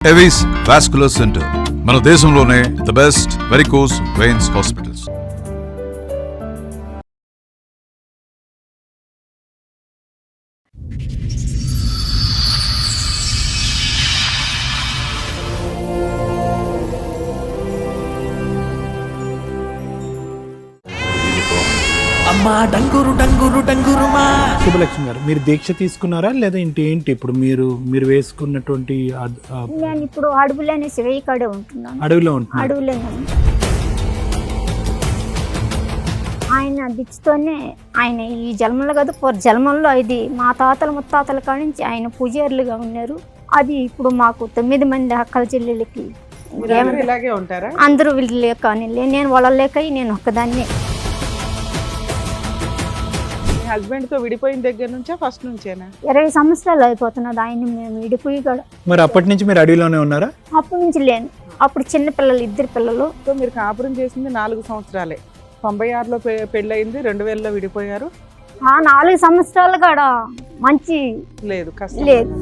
Avis vascular centre మన దేశంలోనే the best varicose veins hospitals. అమ్మా డంగురు డంగురు డంగురుమా. శుభలక్ష్మి గారు, మీరు దీక్ష తీసుకున్నారా లేదా ఏంటి ఇప్పుడు మీరు వేసుకున్నటువంటి నేను ఇప్పుడు అడవులోనే శివయ్య కాడే ఉంటున్నాను. అడవిలో ఉంటున్నారు? అడవులోనే. ఆయన దిచ్చుతోనే ఆయన ఈ జన్మలో కాదు జన్మంలో ఇది మా తాతల ముత్తాతల కాడి నుంచి ఆయన పూజారులుగా ఉన్నారు. అది ఇప్పుడు మాకు 9 మంది అక్కల చెల్లెళ్ళకి ఇలాగే ఉంటారా? అందరూ వీళ్ళు లేక నేను వాళ్ళ లేక నేను ఒక్కదాన్ని. హస్బెండ్ తో విడిపోయిన దగ్గర నుంచా ఫస్ట్ నుంచేనా? 20 సంవత్సరాలు అయిపోతున్నది ఆయన మేము విడిపోయి కూడా. మరి అప్పటి నుంచి మీరు అడవిలోనే ఉన్నారా? అప్పటి నుంచి లేను. అప్పుడు చిన్న పిల్లలు 2 పిల్లలు. సో మీరు కాపురం చేసింది 4 సంవత్సరాలే. 96లో పెళ్ళయింది, 2000లో విడిపోయారు. ఆ 4 సంవత్సరాలు కూడా మంచి లేదు, కష్టం లేదు.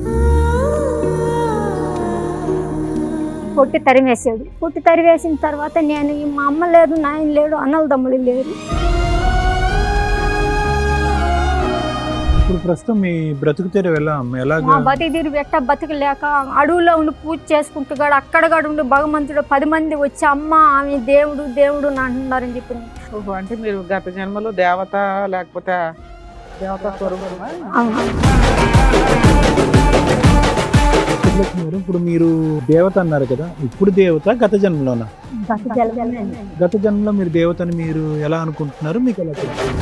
కొట్టి తరిమేసాడు. కొట్టి తరివేసిన తర్వాత నేను మా అమ్మ లేదు, నాయన లేడు, అన్నల తమ్ముడు లేరు. ఇప్పుడు ప్రస్తుతం మీ బ్రతుకు తెర మా బతికి తీరు బతకలేక అడవులో ఉండి పూజ చేసుకుంటూ కూడా అక్కడ కూడా ఉండి భగవంతుడు 10 మంది వచ్చి అమ్మ ఆమె దేవుడు దేవుడు అని అంటున్నారని చెప్పి. ఓహో, అంటే మీరు గత జన్మలో దేవత లేకపోతే దేవతా స్వరూపమా? శుభలక్ష్మి గారు, ఇప్పుడు మీరు దేవత అన్నారు కదా, ఇప్పుడు దేవత గత జన్మలోనా? గత జన్మలో మీరు దేవతని మీరు ఎలా అనుకుంటున్నారు? మీకు ఎలా తెలుసు?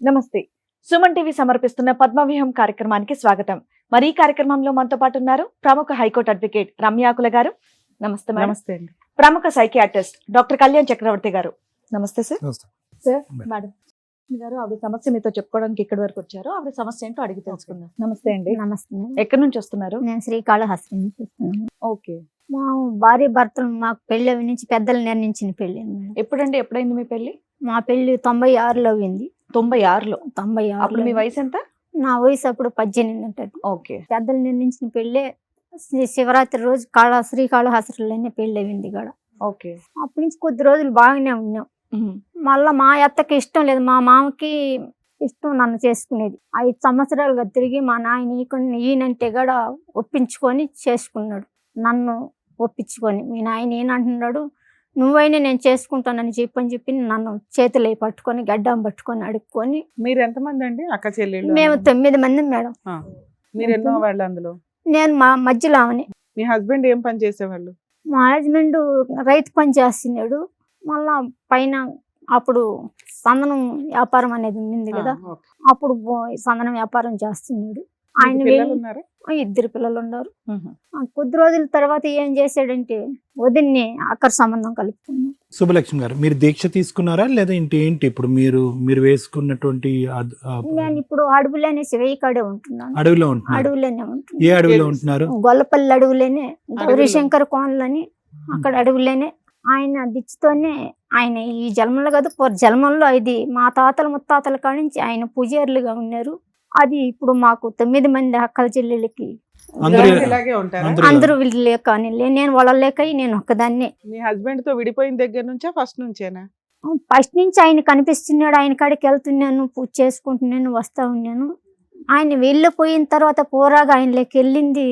నమస్తే. సుమన్ టీవీ సమర్పిస్తున్న పద్మవ్యూహం కార్యక్రమానికి స్వాగతం. మరి ఈ కార్యక్రమంలో మనతో పాటు ఉన్నారు ప్రముఖ హైకోర్టు అడ్వకేట్ రమ్యాకుల గారు. నమస్తే మేడం. నమస్తే అండి. ప్రముఖ సైకియాట్రిస్ట్ డాక్టర్ కళ్యాణ్ చక్రవర్తి గారు. నమస్తే సార్. సార్ మేడం గారు, ఆవిడ సమస్య మీతో చెప్పుకోవడానికి ఇక్కడి వరకు వచ్చారు. ఆవిడ సమస్య ఏంటో అడిగి తెలుసుకుందాం. నమస్తే అండి. నమస్తే. ఎక్కడి నుంచి వస్తున్నారు? నేను శ్రీకాళహస్తి నుంచి వస్తున్నాను. ఓకే. మా భార్య భర్తలు మాకు పెళ్లి నుంచి పెద్దలు నిర్ణయించిన పెళ్లి. ఎప్పుడండి, ఎప్పుడైంది మీ పెళ్లి? మా పెళ్లి 96లో అయింది. 96లో? 96. అప్పుడు మీ వయసు ఎంత? నా వయసు అప్పుడు 18 ఉంటుంది. ఓకే. పెద్దలు నిర్ణయించిన పెళ్ళే శివరాత్రి రోజు శ్రీకాళహస్తిలోనే పెళ్లి అయింది కూడా. ఓకే. అప్పటి నుంచి కొద్ది రోజులు బాగానే ఉన్నాం. మళ్ళా మా అత్తకి ఇష్టం లేదు, మా మామకి ఇష్టం నన్ను చేసుకునేది. 5 సంవత్సరాలుగా తిరిగి మా నాయన ఈయనంటే కూడా ఒప్పించుకొని చేసుకున్నాడు. నన్ను ఒప్పించుకొని మీ నాయన ఏనంటున్నాడు, నువ్వైనా నేను చేసుకుంటానని చెప్పి నన్ను చేతులు పట్టుకొని గడ్డం పట్టుకొని అడుక్కొని. మీరు ఎంతమంది అండి అక్క చెల్లెళ్ళు? మేము 9 మంది మేడం. మీరు ఎన్నో వాళ్ళు అందులో? నేను మా మధ్యలో ఆమెని. మీ హస్బెండ్ ఏం పని చేసేవాళ్ళు? మా హస్బెండ్ రైతు పని చేస్తున్నాడు. మళ్ళా పైన అప్పుడు సందనం వ్యాపారం అనేది ఉంది కదా, అప్పుడు సందనం వ్యాపారం చేస్తున్నాడు. ఆయన 2 పిల్లలు ఉన్నారు. కొద్ది రోజుల తర్వాత ఏం చేశాడంటే వదిన్ని అక్కడ సంబంధం కలుపుకున్నాడు. శుభలక్ష్మి గారు, మీరు దీక్ష తీసుకున్నారా లేదా ఏంటి ఇప్పుడు మీరు వేసుకున్నటువంటి? నేను ఇప్పుడు అడవులోనే శివయ్య కాడే ఉంటున్నాను. అడవిలో ఉంటున్నారు? అడవులోనే ఉంటున్నాను. ఏ అడవిలో ఉంటున్నారు? గొల్లపల్లి అడవులేనే, గౌరీశంకర్ కోనలని అక్కడ అడవులేనే. ఆయన దిచ్చుతోనే ఆయన ఈ జన్మలో కాదు జన్మంలో ఇది మా తాతల ముత్తాతల కాడి నుంచి ఆయన పూజారులుగా ఉన్నారు. అది ఇప్పుడు మాకు 9 మంది అక్కల చెల్లెళ్ళకి ఇలాగే ఉంటారా? అందరూ వీళ్ళు లేక నేను వాళ్ళ లేక నేను ఒక్కదాన్ని. మీ హస్బెండ్ తో విడిపోయిన దగ్గర నుంచా ఫస్ట్ నుంచేనా? ఫస్ట్ నుంచి ఆయన కనిపిస్తున్నాడు. ఆయన కాడికి వెళ్తున్నాను, పూజ చేసుకుంటున్నాను, వస్తా ఉన్నాను. ఆయన వెళ్ళిపోయిన తర్వాత పోరాగా ఆయన లెక్క వెళ్ళింది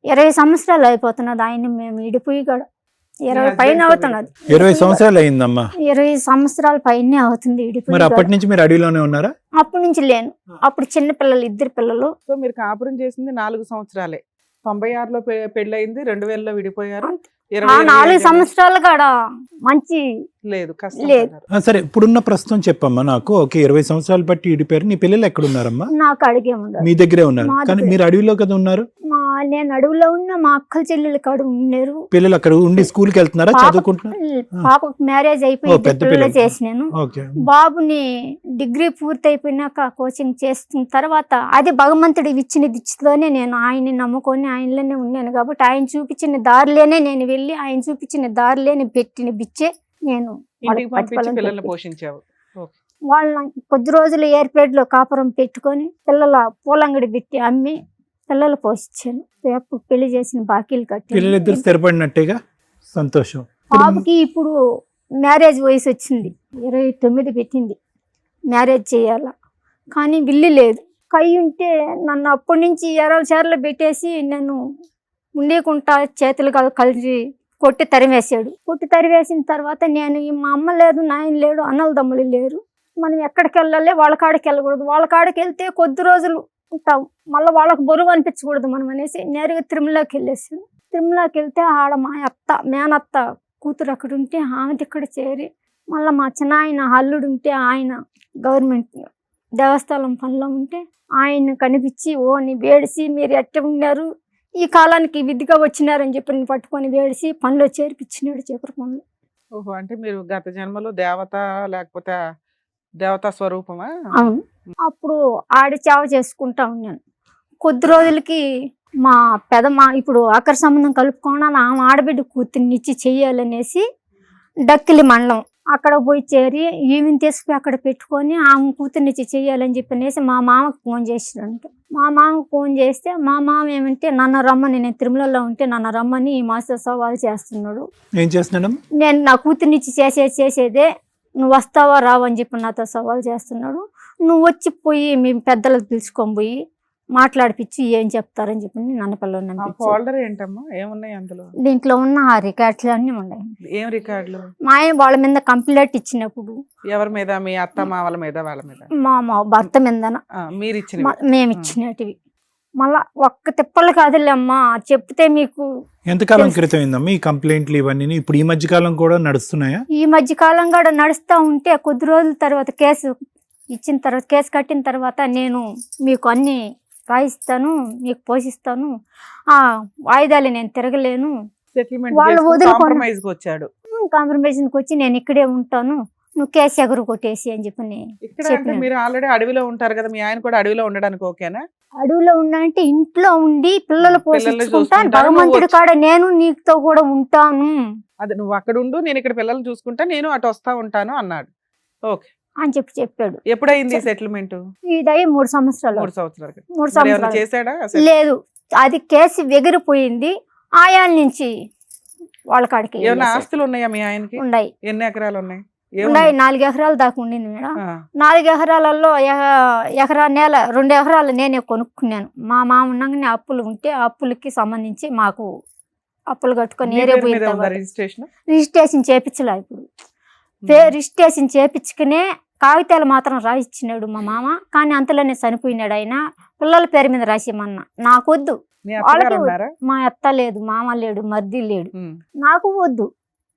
20 సంవత్సరాలు అయిపోతున్నది. ఆయన మేము విడిపోయి కూడా 20 పైన అవుతున్నది. 20 సంవత్సరాలు అయిందమ్మా? 20 సంవత్సరాల పైనే అవుతుంది విడిపోయి. మరి అప్పటి నుంచి మీరు అడవిలోనే ఉన్నారా? అప్పటి నుంచి లేను. అప్పుడు చిన్న పిల్లలు 2 పిల్లలు. సో మీరు కాపురం చేసింది 4 సంవత్సరాలే. 96లో పెళ్ళయింది, 2000లో విడిపోయారు. 4 సంవత్సరాలు కూడా మంచి లేదు, కష్టం లేదు. సరే, ఇప్పుడున్న ప్రస్తుతం చెప్పమ్మా నాకు. ఓకే, 20 సంవత్సరాలు బట్టి ఇడిపోయారు. నీ పిల్లలు ఎక్కడ ఉన్నారమ్మా? నాకు అడిగే ఉండదు, మీ దగ్గరే ఉన్నారు. కానీ మీరు అడవిలో కదా ఉన్నారు. నేను అడవిలో ఉన్న మా అక్కల చెల్లెలు కాడ ఉన్నారు. పిల్లలు అక్కడ ఉండి స్కూల్కి వెళ్తున్నారా, చదువుకుంటున్నారు? పాపకు మ్యారేజ్ అయిపోయి పిల్లలు చేసినాను. బాబుని డిగ్రీ పూర్తి అయిపోయినాక కోచింగ్ చేసిన తర్వాత అది భగవంతుడి ఇచ్చిన దిచ్చులోనే నేను ఆయన్ని నమ్ముకొని ఆయనలోనే ఉన్నాను కాబట్టి ఆయన చూపించిన దారిలోనే నేను వెళ్ళి ఆయన చూపించిన దారిలోనే పెట్టిన బిచ్చే నేను ఇంటికి పంపించి పిల్లల్ని పోషించావు. వాళ్ళని కొద్ది రోజులు ఏర్పేటలో కాపురం పెట్టుకొని పిల్లల పూలంగడి పెట్టి అమ్మి పిల్లలు పోషించాను. అప్పుడు పెళ్లి చేసిన బాకీలు పిల్లలిద్దరు కట్టాను. స్థిరపడినట్టేగా, సంతోషం. బాబుకి ఇప్పుడు మ్యారేజ్ వయసు వచ్చింది, 29 పెట్టింది, మ్యారేజ్ చేయాల. కానీ విల్లు లేదు. కై ఉంటే నన్ను అప్పటి నుంచి 20 సార్లు పెట్టేసి నేను ఉండేకుంటా చేతులు కలిసి కొట్టి తరిమేసాడు. కొట్టి తరివేసిన తర్వాత నేను మా అమ్మ లేదు, నాయన లేడు, అన్నల తమ్ముళ్ళు లేరు, మనం ఎక్కడికి వెళ్ళాలి, వాళ్ళ కాడికి వెళ్ళకూడదు, వాళ్ళ కాడికి వెళ్తే కొద్ది రోజులు ఉంటాం, మళ్ళీ వాళ్ళకి బరువు అనిపించకూడదు మనం అనేసి నేరుగా తిరుమలకి వెళ్ళేసాను. తిరుమలకి వెళ్తే ఆడ మా అత్త మేనత్త కూతురు అక్కడ ఉంటే ఆమె ఇక్కడ చేరి, మళ్ళీ మా చిన్న ఆయన అల్లుడు ఉంటే ఆయన గవర్నమెంట్ దేవస్థానం పనిలో ఉంటే ఆయన కనిపించి ఓ నీ వేడిసి మీరు ఎట్ట ఉన్నారు, ఈ కాలానికి విధిగా వచ్చినారని చెప్పి నేను పట్టుకొని వేడిసి పనిలో చేర్పించినాడు, చీపురు పనులు. ఓహో, అంటే మీరు గత జన్మలో దేవత లేకపోతే దేవతా స్వరూపమా? అవును. అప్పుడు ఆడి చావ చేసుకుంటా ఉన్నాను. కొద్ది రోజులకి మా ఇప్పుడు ఆఖరి సంబంధం కలుపుకోవడానికి ఆమె ఆడబిడ్డ కూతుర్ని ఇచ్చి చెయ్యాలనేసి డక్కిలి మండలం అక్కడ పోయి చేరి ఈమెను తీసుకుపోయి అక్కడ పెట్టుకొని ఆమె కూతుర్నిచ్చి చెయ్యాలని చెప్పనేసి మా మామకు ఫోన్ చేసినంట. మా మామకు ఫోన్ చేస్తే మా మామ ఏమంటే నన్ను రమ్మని, నేను తిరుమలలో ఉంటే నన్ను రమ్మని ఈ మాస్టర్ సవాల్ చేస్తున్నాడు. ఏం చేస్తున్నాడు? నేను నా కూతుర్నిచ్చి చేసేదే, నువ్వు వస్తావా రావు అని చెప్పి నాతో సవాల్ చేస్తున్నాడు. నువ్వు వచ్చి పోయి మేము పెద్దలకు పిలుచుకొని పోయి మాట్లాడిపించి ఏం చెప్తారని చెప్పి నన్ను పిల్లలు. ఫోల్డర్ ఏంటమ్మా, ఏమున్నాయి అందులో? దీంట్లో ఉన్న ఆ రికార్డులు అన్నీ ఉన్నాయి. ఏం రికార్డులు? మా ఆయన వాళ్ళ మీద కంప్లైంట్ ఇచ్చినప్పుడు. ఎవరి మీద? మీ అత్త మావల మీద? వాళ్ళ మీద? మా భర్త మీద మీరు ఇచ్చిన, మేము ఇచ్చినటివి. మళ్ళా ఒక్క తిప్పలు కాదులేమ్మా, చెప్తే మీకు. ఎంతకాలం క్రితం అయిందమ్మా ఈ కంప్లైంట్లు ఇవన్నీ? ఇప్పుడు ఈ మధ్య కాలం కూడా నడుస్తున్నాయా? ఈ మధ్య కాలం కూడా నడుస్తూ ఉంటే కొద్ది రోజుల తర్వాత కేసు ఇచ్చిన తర్వాత, కేసు కట్టిన తర్వాత నేను మీకు అన్ని రాయిస్తాను, మీకు పోషిస్తాను, ఆ వాయిదాలు నేను తిరగలేను, వాళ్ళు కాంప్రమైజ్కి వచ్చాడు. కాంప్రమైజ్కి వచ్చి నేను ఇక్కడే ఉంటాను, నువ్వు కేసు ఎగురు కొట్టేసి అని చెప్పి ఇక్కడ మీరు ఆల్రెడీ అడవిలో ఉంటారు కదా, మీ ఆయన కూడా అడవిలో ఉండడానికి ఓకేనా? అడవిలో ఉండాలంటే ఇంట్లో ఉండి పిల్లలు పోషించుకుంటాను, భగవంతుడి కాడ నేను నీతో కూడా ఉంటాను. అదే, నువ్వు అక్కడ ఉండు, నేను ఇక్కడ పిల్లలు చూసుకుంటా, నేను అటు వస్తా ఉంటాను అన్నాడు. ఓకే అని చెప్పాడు. ఎప్పుడైంది సెటిల్మెంట్? ఇదయ్యి 3 సంవత్సరాలు. 3 సంవత్సరాలు. 3 సంవత్సరాలు చేశాడా? లేదు, అది కేసు ఎగిరిపోయింది. ఆయాల నుంచి వాళ్ళ కాడికి. ఏమైనా ఆస్తులు ఉన్నాయా మీ ఆయనకి? ఉన్నాయి. ఎన్ని ఎకరాలు ఉన్నాయి? 4 ఎకరాలు దాకా ఉండింది మేడం. 4 ఎకరాలలో ఎకరా నేల 2 ఎకరాలు నేనే కొనుక్కున్నాను. మా మామ ఉండగానే అప్పులు ఉంటే ఆ అప్పులకి సంబంధించి మాకు అప్పులు కట్టుకొని రిజిస్ట్రేషన్ చేపించలే. ఇప్పుడు రిజిస్ట్రేషన్ చేపించుకునే కాగితాలు మాత్రం రాసిచ్చినాడు మా మామ. కానీ అంతలోనే చనిపోయినాడు ఆయన. పిల్లల పేరు మీద రాసిమన్నా, నాకు వద్దు. వాళ్ళకి మా అత్త లేదు, మామ లేడు, మర్ది లేడు, నాకు వద్దు,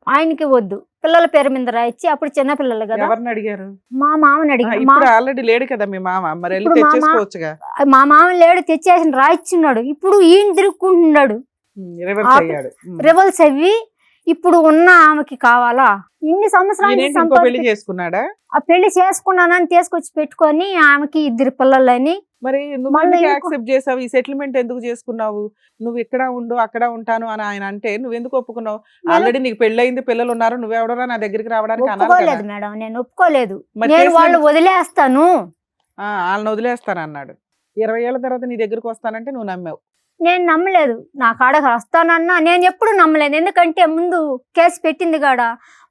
ఆయనకి వద్దు. పిల్లల పేరు మీద రాయించి, అప్పుడు చిన్న పిల్లలు కదా. ఎవరిని అడిగారు? మా మామని అడిగారు. ఆల్రెడీ లేడు కదా మీ మామ, మరి తెచ్చేసుకోవచ్చుగా. మా మామ లేడు, తెచ్చేసి రాయిచ్చున్నాడు. ఇప్పుడు ఈయన తిరుక్కుంటున్నాడు, రివల్స్ అవి. ఇప్పుడు ఉన్న ఆమెకి కావాలా? ఇన్ని సంవత్సరాలు పెళ్లి చేసుకున్నాడా? ఆ పెళ్లి చేసుకున్నానని తీసుకొచ్చి పెట్టుకొని ఆమెకి 2 పిల్లలని. మరి నువ్వు యాక్సెప్ట్ చేసావు? ఈ సెటిల్మెంట్ ఎందుకు చేసుకున్నావు? నువ్వు ఇక్కడ ఉండు, అక్కడ ఉంటాను అని ఆయన అంటే నువ్వు ఎందుకు ఒప్పుకున్నావు? ఆల్రెడీ నీకు పెళ్ళయింది, పిల్లలు ఉన్నారు, నువ్వెవడరా నా దగ్గరికి రావడానికి? ఒప్పుకోలేదు మేడం, నేను ఒప్పుకోలేదు. నేను వాళ్ళు వదిలేస్తాను, వాళ్ళని వదిలేస్తాను అన్నాడు. 20 ఏళ్ల తర్వాత నీ దగ్గరికి వస్తానంటే నువ్వు నమ్మావు. నేను నమ్మలేదు. నా కాడకు వస్తానన్నా నేను ఎప్పుడు నమ్మలేదు. ఎందుకంటే ముందు కేసు పెట్టింది కాడ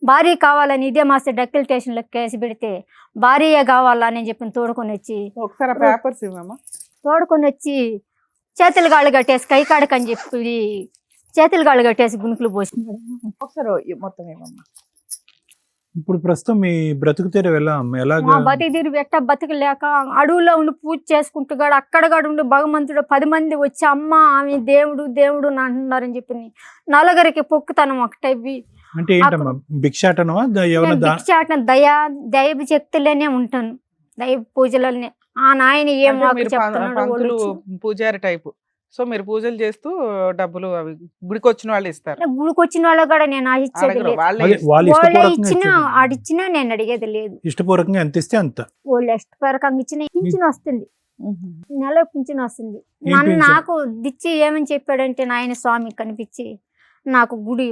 భార్య కావాలని, ఇదే మాస్టర్ డక్కిల్ స్టేషన్లో కేసు పెడితే భార్యే కావాలని చెప్పి తోడుకొని వచ్చి, ఒకసారి పేపర్స్ ఇవ్వమ్మా, తోడుకొని వచ్చి చేతులు గాళ్ళు కట్టేసి కై కాడకని చెప్పి చేతులు గాళ్ళు కట్టేసి గుణుకులు పోసినాడు. ఒకసారి మొత్తం ఇవ్వమ్మా. ఇప్పుడు ప్రస్తుతం మీ బ్రతుకు తెరువు మా బతికిరు ఎట్ట బతికలేక అడవుల్లో ఉండి పూజ చేసుకుంటూ గాడు అక్కడ ఉండి భగవంతుడు 10 మంది వచ్చి అమ్మ ఆమె దేవుడు దేవుడు అంటున్నారని చెప్పి నలుగురికి పొక్కుతాను ఒకటవి. అంటే భిక్షాటనమా? భిక్షాటన దైవ శక్తులనే ఉంటాను, దైవ పూజలనే. ఆ నాయన ఏం చెప్తున్నాడు, పూజారి టైపు. సో మీరు పూజలు చేస్తూ డబ్బులు అవి గుడికి వచ్చిన వాళ్ళు ఇస్తారు. గుడికి వచ్చిన వాళ్ళు కూడా నేను ఆడిచ్చేది లేదు, ఇచ్చినా ఆడిచ్చినా నేను అడిగేది లేదు. ఇష్టపూర్వకంగా ఎంత ఇస్తే అంత. వాళ్ళు ఇష్టపూర్వకంగా ఇచ్చిన పింఛన్ వస్తుంది, నెల పింఛన్ వస్తుంది. నాకు దిచ్చి ఏమని చెప్పాడంటే నాయన స్వామి కనిపించి నాకు గుడి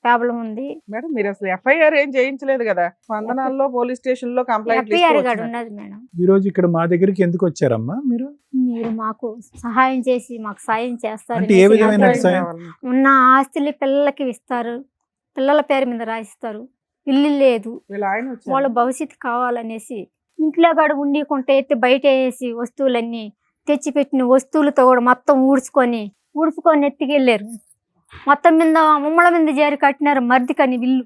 ప్రాబ్లం ఉంది. మేడం మీరు అసలు ఎఫ్ఐఆర్ ఏం చేయించలేదు కదా, స్పందనాల్లో పోలీస్ స్టేషన్ లో కంప్లైంట్ ఎఫ్ఐఆర్ గడు ఉన్నది మేడం. ఈ రోజు ఇక్కడ మా దగ్గరికి ఎందుకు వచ్చారమ్మా మీరు? మీరు మాకు సహాయం చేసి మాకు సాయం చేస్తారు. అంటే ఏ విధమైన సాయం? ఉన్న ఆస్తులు పిల్లలకి ఇస్తారు, పిల్లల పేరు మీద రాయిస్తారు, ఇల్లు లేదు, వాళ్ళ భవిష్యత్తు కావాలనేసి ఇంట్లో కూడా ఉండకుంటే ఎత్తి బయట వేసి వస్తువులన్నీ తెచ్చిపెట్టిన వస్తువులతో కూడా మొత్తం ఊడ్చుకొని ఎత్తికెళ్ళారు. మొత్తం మీద ముమ్మల మీద చేరి కట్టినారు మర్దికని ఇల్లు.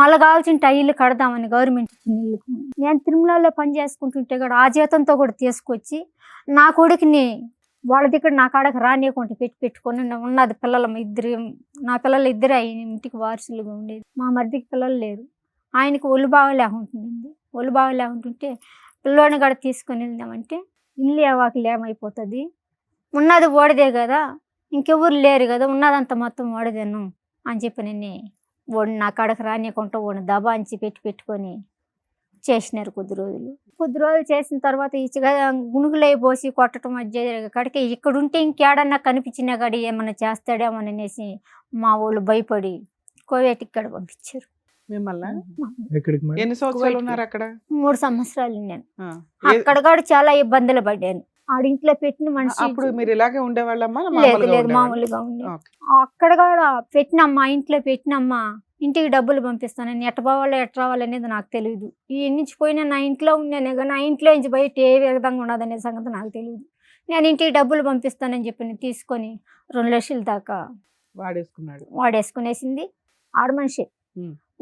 మళ్ళీ కావాల్సిన ఇల్లు కడదామని గవర్నమెంట్ ఇచ్చిన ఇల్లు. నేను తిరుమలలో పని చేసుకుంటుంటే కూడా ఆ జీతంతో కూడా తీసుకొచ్చి నా కొడుకుని వాళ్ళ దగ్గర నా కాడకి రానియకుండా పెట్టుకొని ఉన్నది నా పిల్లలు ఇద్దరు ఇంటికి వారసులుగా ఉండేది. మా మర్దికి పిల్లలు లేరు, ఆయనకి ఒళ్ళు బాగా లేకుంటుందండి. ఒళ్ళు బాగా లేకుంటుంటే పిల్లోని కూడా తీసుకొని వెళ్దామంటే ఇల్లు వాకిలు ఏమైపోతుంది, ఉన్నది ఓడిదే కదా, ఇంకెవరు లేరు కదా, ఉన్నదంతా మొత్తం ఓడదేను అని చెప్పి నేను ఓడి నా కాడకి రానియకుండా ఓడి దబాంచి పెట్టుకొని చేసినారు. కొద్ది రోజులు చేసిన తర్వాత ఈ గుణుగులై పోసి కొట్టడం కడికి ఇక్కడ ఉంటే ఇంకేడన్నా కనిపించినా కాడి ఏమన్నా చేస్తాడేమని అనేసి మా వాళ్ళు భయపడి కోవేటికి ఇక్కడ పంపించారు. మిమ్మల్ని ఎన్ని సంవత్సరాలు ఉన్నారు అక్కడ? 3 సంవత్సరాలు నేను అక్కడ కూడా చాలా ఇబ్బందులు పడ్డాను. ఆడింట్లో పెట్టిన మనిషి. అప్పుడు మీరు ఇలాగే ఉండేవాళ్ళమ్మా? లేదు మామూలుగా ఉండే. అక్కడ కూడా పెట్టినమ్మా, ఇంట్లో పెట్టినమ్మా, ఇంటికి డబ్బులు పంపిస్తానని ఎట్ట పోవాలో ఎట్ట రావాలి అనేది నాకు తెలియదు. ఈ నుంచి పోయినా నా ఇంట్లో ఉన్నానే కానీ నా ఇంట్లో నుంచి బయట ఏ విధంగా ఉండదనే సంగతి నాకు తెలియదు. నేను ఇంటికి డబ్బులు పంపిస్తానని చెప్పి తీసుకొని 2 లక్షల దాకా వాడేసుకునేసింది ఆడ మనిషి.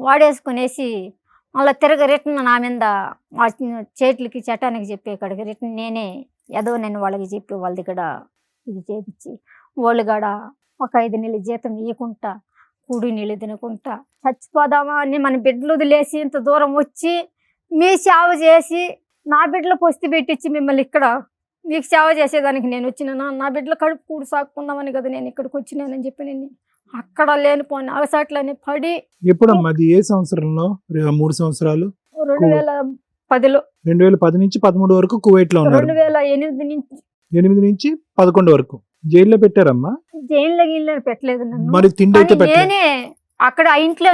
వాడేసుకునేసి మళ్ళీ రిటర్న్ నా మీద చేతులకి చట్టానికి చెప్పి ఇక్కడికి రిటర్న్ నేనే ఏదో నేను వాళ్ళకి చెప్పి వాళ్ళ దగ్గర ఇది చేపించి వాళ్ళు కూడా ఒక 5 నెలల జీతం ఇవ్వకుండా కూడి నీళ్ళు తినకుండా చచ్చిపోదామా అని మన బిడ్డలు వదిలేసి ఇంత దూరం వచ్చి మీ సేవ చేసి నా బిడ్డలు పొస్తి పెట్టించి మిమ్మల్ని ఇక్కడ మీకు సేవ చేసేదానికి నేను వచ్చినాను. నా బిడ్డలు కడుపు కూడు సాక్కుందామని కదా నేను ఇక్కడికి వచ్చినానని చెప్పి నేను అక్కడ లేనిపోయిన అగసాట్లని పడి. ఎప్పుడమ్మా అది? ఏ సంవత్సరంలో? 3 సంవత్సరాలు 2010లో. 2010 నుంచి 13 వరకు కువైట్ లో ఉన్నారు. 2008 నుంచి 11 వరకు జైల్లో పెట్టారమ్మా? జైల్లో పెట్టలేదు నన్ను. మరి తిండి అయితే నేనే అక్కడ ఇంట్లో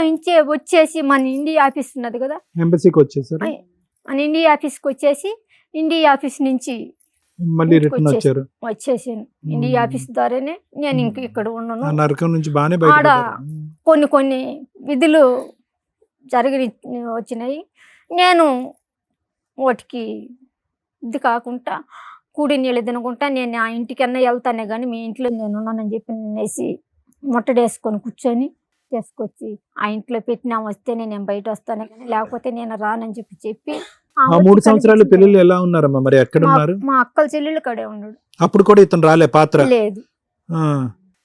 వచ్చేసి మన ఇండియా ఆఫీస్ ఉన్నది కదా, ఎంబసీకి వచ్చేసారు. మన ఇండియా ఆఫీస్కి వచ్చేసి ఇండియా ఆఫీస్ నుంచి మళ్ళీ రిటర్న్ వచ్చేసాను. ఇండియా ఆఫీస్ ద్వారానే నేను ఇంక ఇక్కడ ఉన్నాను. నరకం నుంచి బాగానే ఆడ కొన్ని విధులు వచ్చినాయి. నేను వాటికి ఇది కాకుండా కూడి నీళ్ళు తినకుండా నేను ఆ ఇంటికన్నా వెళ్తానే కానీ మీ ఇంట్లో నేను ఉన్నానని చెప్పి నేనేసి ముట్టడేసుకొని కూర్చొని తీసుకొచ్చి ఆ ఇంట్లో పెట్టినా వస్తేనే నేను బయట వస్తాను కానీ లేకపోతే నేను రానని చెప్పి 3 సంవత్సరాలు పిల్లలు ఎలా ఉన్నారమ్మా? మరి ఎక్కడ ఉన్నారు? మా అక్కల చెల్లెళ్ళు కడే ఉన్నాడు. అప్పుడు కూడా ఇతను రాలే? పాత్ర లేదు,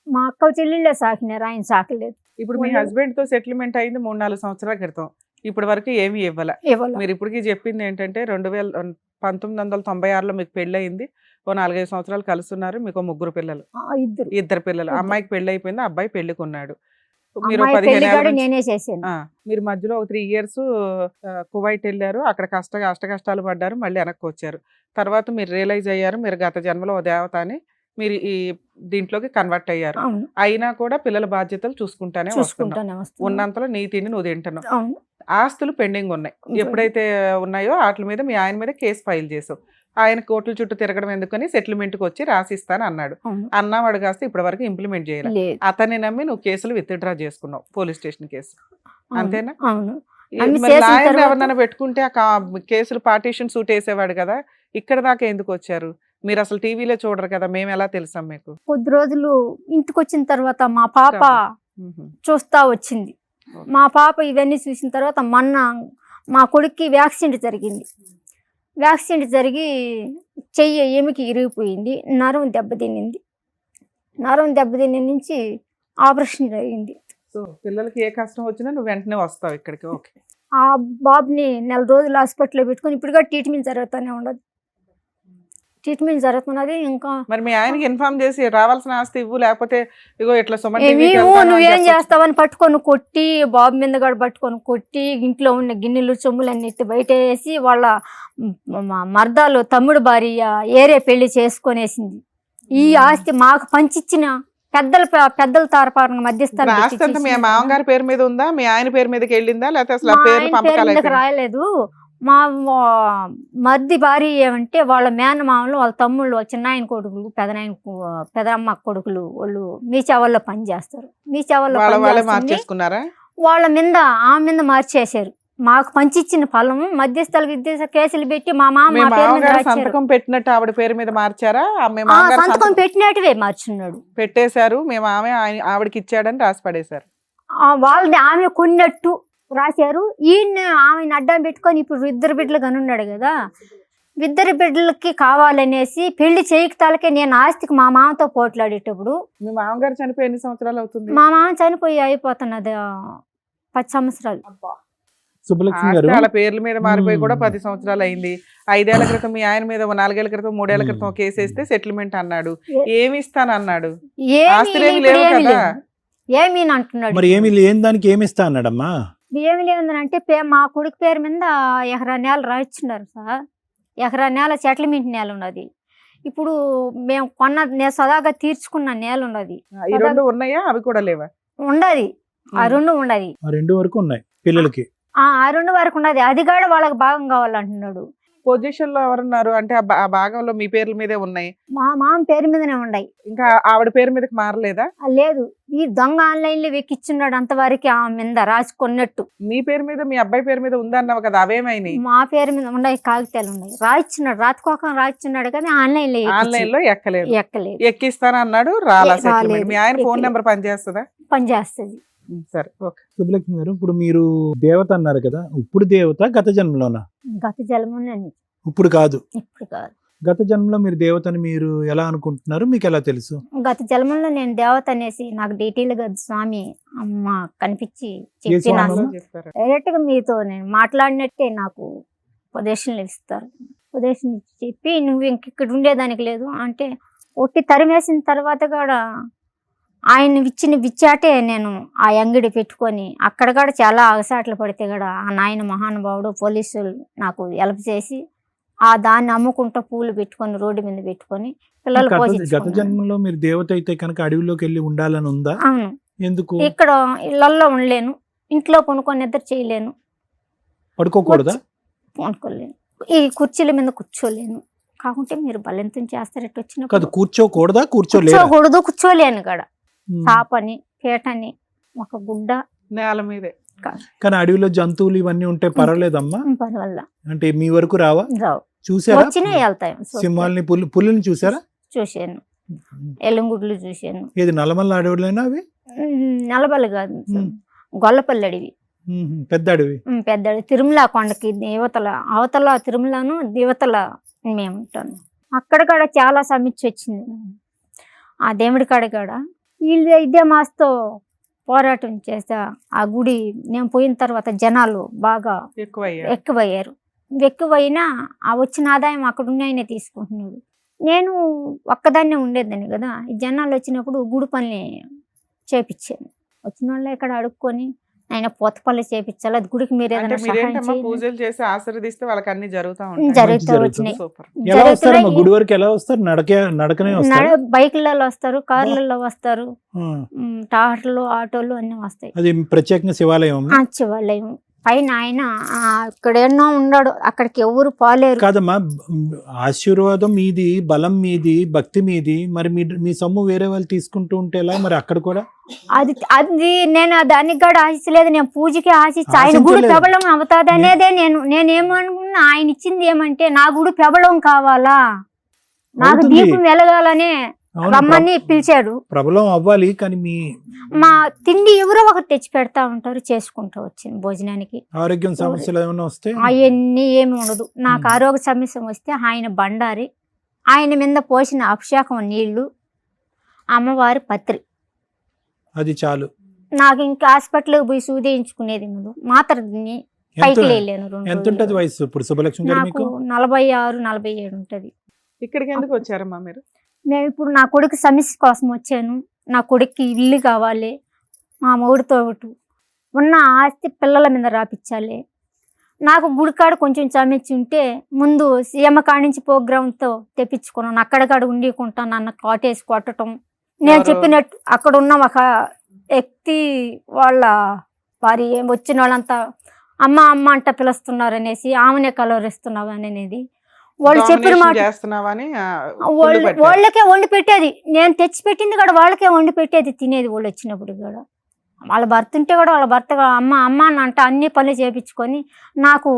మా అక్కల చెల్లెళ్ళే సాకినారు, ఆయన సాకలేదు. ఇప్పుడు మీ హస్బెండ్ తో సెటిల్మెంట్ అయింది 3-4 సంవత్సరాల క్రితం. ఇప్పటి వరకు ఏమీ ఇవ్వాల. మీరు ఇప్పటికీ చెప్పింది ఏంటంటే 1996లో మీకు పెళ్లి అయింది, ఓ 4-5 సంవత్సరాలు కలుస్తున్నారు, మీకు 3 పిల్లలు, 2 పిల్లలు. అమ్మాయికి పెళ్లి అయిపోయింది, అబ్బాయి పెళ్లికి ఉన్నాడు. మీరు 15 ఏళ్ళ నేనే చేశాను. మీరు మధ్యలో 3 years కువైట్ వెళ్ళారు, అక్కడ అష్ట కష్టాలు పడ్డారు, మళ్ళీ వెనక్కి వచ్చారు. తర్వాత మీరు రియలైజ్ అయ్యారు మీరు గత జన్మలో ఓ దేవత అని, మీరు ఈ దీంట్లోకి కన్వర్ట్ అయ్యారు. అయినా కూడా పిల్లల బాధ్యతలు చూసుకుంటానే వస్తున్నావు, ఉన్నంతలో నీ తిండి నువ్వు తింటున్నావు. ఆస్తులు పెండింగ్ ఉన్నాయి, ఎప్పుడైతే ఉన్నాయో వాటి మీద మీ ఆయన మీద కేసు ఫైల్ చేసావు. ఆయన కోర్టుల చుట్టూ తిరగడం ఎందుకని సెటిల్మెంట్కి వచ్చి రాసిస్తాను అన్నాడు. అన్నవాడు కాస్త ఇప్పటి వరకు ఇంప్లిమెంట్ చేయాలి. అతన్ని నమ్మి నువ్వు కేసులు విత్డ్రా చేసుకున్నావు, పోలీస్ స్టేషన్ కేసు, అంతేనా? ఎవరినైనా పెట్టుకుంటే ఆ కేసులు పార్టీషన్ సూట్ వేసేవాడు కదా, ఇక్కడ దాకా ఎందుకు వచ్చారు? మీరు అసలు టీవీలో చూడరు కదా, మేము ఎలా తెలుసాం మీకు? కొద్ది రోజులు ఇంటికి వచ్చిన తర్వాత మా పాప చూస్తా వచ్చింది. మా పాప ఇవన్నీ చూసిన తర్వాత మొన్న మా కొడుక్కి వ్యాక్సిన్ జరిగింది. వ్యాక్సిన్ జరిగి చెయ్యి ఎమికి ఇరిగిపోయింది, నరం దెబ్బతిన్నింది. నరం దెబ్బతిన్న నుంచి ఆపరేషన్ జరిగింది. సో పిల్లలకి ఏ కష్టం వచ్చినా నువ్వు వెంటనే వస్తావు ఇక్కడికి. ఓకే. ఆ బాబుని 4 రోజులు హాస్పిటల్లో పెట్టుకుని ఇప్పుడు కూడా ట్రీట్మెంట్ జరుగుతూనే ఉండదు, ట్రీట్మెంట్ జరుగుతున్నది. ఇంకా మరి మీ ఆయనకి ఇన్ఫార్మ్ చేసి రావాల్సిన ఆస్తి ఇవ్వు, లేకపోతే ఇగో ఇట్లా నువ్వేం చేస్తావని పట్టుకొని కొట్టి, బాబు మీద కూడా పట్టుకొని కొట్టి, ఇంట్లో ఉన్న గిన్నెలు సొమ్ములన్నిటి బయట వేసి వాళ్ళ మర్దాలు తమ్ముడు భార్య ఏరే పెళ్లి చేసుకొనేసింది. ఈ ఆస్తి మాకు పంచిచ్చిన పెద్దల తరపున మధ్యస్థాలు పెట్టి ఆస్తి అంతా మీ చేసింది. మామగారి పేరు మీద ఉందా, మీ ఆయన పేరు మీదకి వెళ్ళిందా, లేకపోతే అసలు ఆ మా పేర్లు ఆయన పేరు పంపకాలు మీదకి అయిపోయినాయా? రాయలేదు. మా మధ్య భార్య ఏమంటే వాళ్ళ మేనమామలు, వాళ్ళ తమ్ముళ్ళు, వాళ్ళ చిన్నాయన కొడుకులు, పెదమ్మ కొడుకులు వాళ్ళు మీ చెవల్లో పని చేస్తారు. మీ చెవల్లో వాళ్ళే పని చేస్తుంది. మార్చేసుకున్నారా? వాళ్ళ మీద ఆమె మీద మార్చేశారు. మాకు పంచిచ్చిన ఫలం మధ్యస్థులకు కేసులు పెట్టి మా మామ మీ మా పేరు మీద మామగారు రాశారు. సంతకం పెట్టినట్టు ఆవిడ పేరు మీద మార్చారా? మీ ఆ, మామగారు సంతకం సంతకం పెట్టినట్టువే మార్చున్నాడు. పెట్టేశారు, మీ మామ ఆవిడకి ఇచ్చాడని రాసి పడేశారు. వాళ్ళది ఆమె కొన్నట్టు రాశారు. ఈయన ఆమెను అడ్డం పెట్టుకొని ఇప్పుడు 2 బిడ్డలు కనున్నాడు కదా, 2 బిడ్డలకి కావాలనేసి పెళ్లి చేయకతాలకే నేను ఆస్తికి మా మామతో పోట్లాడేటప్పుడు, మీ మామగారు చనిపోయి ఎన్ని సంవత్సరాలు అవుతుంది? మా మామ చనిపోయి అయిపోతున్నది 10 సంవత్సరాలు. సుబ్బలక్ష్మి గారు ఆస్తి వాళ్ళ పేర్ల మీద మారిపోయి కూడా 10 సంవత్సరాలు అయింది. 5 ఏళ్ల క్రితం మీ ఆయన మీద 4 ఏళ్ల క్రితం 3 ఏళ్ల క్రితం కేసు వేస్తే సెటిల్మెంట్ అన్నాడు. ఏమి ఇస్తానన్నాడు? ఆస్తులేమీ లేవు కదా. ఏమి అంటున్నాడు. మరి ఏమి లేని దానికి ఏమి ఇస్తా అన్నాడమ్మా? ఏమి లేదంటే మా కొడుకు పేరు మీద ఎకరా నేల రాయిస్తున్నారు సార్. ఎకరా నేల సెటిల్మెంట్ నేల ఉన్నది. ఇప్పుడు మేము నేను సదాగా తీర్చుకున్న నేల ఉన్నది. ఈ 2 ఉన్నాయా? అవి కూడా లేవా? ఉండదు. ఆ 2 ఉండదు. ఆ 2 వరకు ఉన్నాయి పిల్లలకి. ఆ 2 వరకు ఉన్నది. అది కూడా వాళ్ళకి భాగం కావాలంటున్నాడు. పొజిషన్ లో ఎవరున్నారు అంటే ఆ భాగంలో మీ పేర్ల మీదే ఉన్నాయి, మా మామ పేరు మీదనే ఉన్నాయి. ఇంకా ఆవిడ పేరు మీదకి మారలేదా? లేదు, ఈ దొంగ ఆన్లైన్ లో వెక్కిచ్చున్నాడు అంతవరకు ఆమె మీద రాసుకున్నట్టు. మీ పేరు మీద మీ అబ్బాయి పేరు మీద ఉందన్నావు కదా, అవేమైనాయి? మా పేరు మీద ఉన్నాయి, కాగితాలు ఉన్నాయి. రాయిచ్చున్నాడు, రాత్కోకం రాయిచ్చున్నాడు కానీ ఆన్లైన్ లో ఆన్లైన్ లో ఎక్కలేదు. ఎక్కిస్తాను అన్నాడు, రాలేదు. మీ ఆయన ఫోన్ నెంబర్ పనిచేస్తుందా? పనిచేస్తుంది. సరే, ఓకే. సుబ్బలక్ష్మి గారు, ఇప్పుడు మీరు దేవత అన్నారు కదా, ఇప్పుడు దేవత గత జన్మలోనా? గత జన్మలో, ఇప్పుడు కాదు. ఇప్పుడు కాదు. గత జన్మలో మీరు దేవతని మీరు ఎలా అనుకుంటున్నారు, మీకు ఎలా తెలుసు? గత జన్మలో నేను దేవత అనేసి నాకు డీటెయిల్ గా స్వామి అమ్మ కనిపించి స్వామి? చెప్పినాను. చెప్తారు. డైరెక్ట్ గా మీతో నేను మాట్లాడినట్టే నాకు ఉపదేశాలు ఇస్తారు. ఉపదేశం చెప్పి నువ్వు ఇక్కడ ఉండేదానికి లేదు అంటే ఒట్టి తరిమేసిన తర్వాత కూడా ఆయన ఇచ్చిన విచ్చాటే నేను ఆ అంగడి పెట్టుకొని అక్కడ కూడా చాలా అగసాట్లు పడితే కూడా ఆ నాయన మహానుభావుడు పోలీసులు నాకు హెల్ప్ చేసి ఆ దాన్ని అమ్ముకుంటా పూలు పెట్టుకొని రోడ్డు మీద పెట్టుకొని పిల్లలు గత పోషించుకున్నాను. జన్మలో మీరు దేవత అయితే కనుక అడవిలోకి వెళ్ళి ఉండాలని ఉందా? అవును. ఎందుకు? ఇక్కడ ఇళ్లలో ఉండలేను, ఇంట్లో కొనుక్కొని నిద్ర చేయలేను, పడుకోకూడదా? కొనుక్కోలేను, ఈ కుర్చీల మీద కూర్చోలేను. కాకుంటే మీరు బలెంతం చేస్తారట్టు కాదు, వచ్చినప్పుడు కూర్చోకూడదా? కూర్చోలేదా? కూర్చోకూడదు, కూర్చోలేను కాడ చాపని పీటని ఒక గుడ్డ నేల మీదే. కానీ అడవిలో జంతువులు ఇవన్నీ ఉంటే పర్వాలేదమ్మా? పర్వాల అంటే మీ వరకు రావా? రావు. చూసారా? వచ్చినా వెళ్తాయి. సింహాలని పులిని చూసారా? చూశాను, ఎల్లంగుడ్లు చూశాను. ఏది నల్లమల్ల అడవులైనా అవి? నలబల్లి కాదు, గొల్లపల్లి అడవి. పెద్ద అడవి. పెద్ద అడవి. తిరుమల కొండకి అవతల తిరుమలను దివతల మేము ఉంటాను. అక్కడ కూడా చాలా సమీక్ష వచ్చింది. ఆ దేవుడి కాడ కూడా వీళ్ళు ఇదే మాస్తో పోరాటం చేస్తా ఆ గుడి నేను పోయిన తర్వాత జనాలు బాగా ఎక్కువయ్యారు. ఎక్కువైనా ఆ వచ్చిన ఆదాయం అక్కడ ఉన్నాయనే తీసుకుంటున్నాడు. నేను ఒక్కదాన్నే ఉండేదాన్ని కదా, ఈ జనాలు వచ్చినప్పుడు గుడి పని చేపించాను. వచ్చిన వాళ్ళు ఇక్కడ అడుక్కొని ఆయన పోత పనులు చేపించాలి, అది గుడికి మీరు ఏదైనా సహాయం చేయండి. పూజలు చేసి ఆశీర్వదిస్తే వాళ్ళకి అన్ని జరుగుతూ జరుగుతూ వచ్చినాయి. ఎలా వస్తారమ్మా గుడి వరకు? ఎలా వస్తారు? నడకనే వస్తారు? బైకులలో వస్తారు, కార్లలో వస్తారు, టాటర్లు ఆటోలు అన్ని వస్తాయి. అది ప్రత్యేకంగా శివాలయం. శివాలయం పైన ఆయన ఇక్కడ ఎన్నో ఉన్నాడు, అక్కడికి ఎవరు పోలేరు. కాదమ్మా, ఆశీర్వాదం మీది, బలం మీది, భక్తి మీది. మరి మీ సొమ్ము వేరే వాళ్ళు తీసుకుంటూ ఉంటే ఎలా? మరి అక్కడ కూడా అది నేను దానికి కూడా ఆశించలేదు. నేను పూజకి ఆశించి ఆయన గుడి పెబలం అవుతుంది అనేదే నేనేమనుకున్నా. ఆయన ఇచ్చింది ఏమంటే నా గుడి పెబలం కావాలా, నాకు దీపం వెలగాలనే రమ్మని పిలిచాడు. ప్రబలం అవ్వాలి. కానీ మా తిండి ఎవరో ఒకటి తెచ్చి పెడతా ఉంటారు, చేసుకుంటూ వచ్చింది భోజనానికి. ఆరోగ్యం సమస్యలు ఏమైనా వస్తే అవన్నీ ఏమి ఉండదు. నాకు ఆరోగ్య సమస్య వస్తే ఆయన బండారి, ఆయన మీద పోసిన అభిషేకం నీళ్లు, అమ్మవారి పత్రి, అది చాలు. నాకు ఇంకా హాస్పిటల్కి పోయి సూదేయించుకునేది ముందు మాత్ర పైకి లేలేను. ఎంత ఉంటది వయసు ఇప్పుడు సుబ్బలక్ష్మి గారు మీకు? 46, 47 ఉంటది. ఇక్కడికి ఎందుకు వచ్చారమ్మా మీరు? నేను ఇప్పుడు నా కొడుకు సమస్య కోసం వచ్చాను. నా కొడుక్కి ఇల్లు కావాలి, మా మొగుడితో ఉన్న ఆస్తి పిల్లల మీద రాపించాలి. నాకు గుడికాడ కొంచెం సమస్య ఉంటే ముందు సీఎం కాడి నుంచి ప్రోగ్రాంతో తెప్పించుకున్నాను. అక్కడకాడ ఉండికుంటాను, నన్ను కాటేసి కొట్టడం, నేను ఎవరు? చెప్పినట్టు అక్కడ ఉన్న ఒక వ్యక్తి వాళ్ళ వారి వచ్చిన వాళ్ళంతా అమ్మ అమ్మ అంట పిలుస్తున్నారు అనేసి ఆమెనే కలవరిస్తున్నావు అనేది వాళ్ళు చెప్పిన Domination మాట చేస్తున్నావని కుళ్ళు పెట్టారు. వాళ్ళకే వండి పెట్టేది. నేను తెచ్చి పెట్టింది కూడా వాళ్ళకే వండి పెట్టేది, తినేది వాళ్ళు వచ్చినప్పుడు కూడా. వాళ్ళ భర్త ఉంటే కూడా వాళ్ళ భర్త అమ్మ అమ్మ అని అంట అన్ని పనులు చేయించుకొని నాకు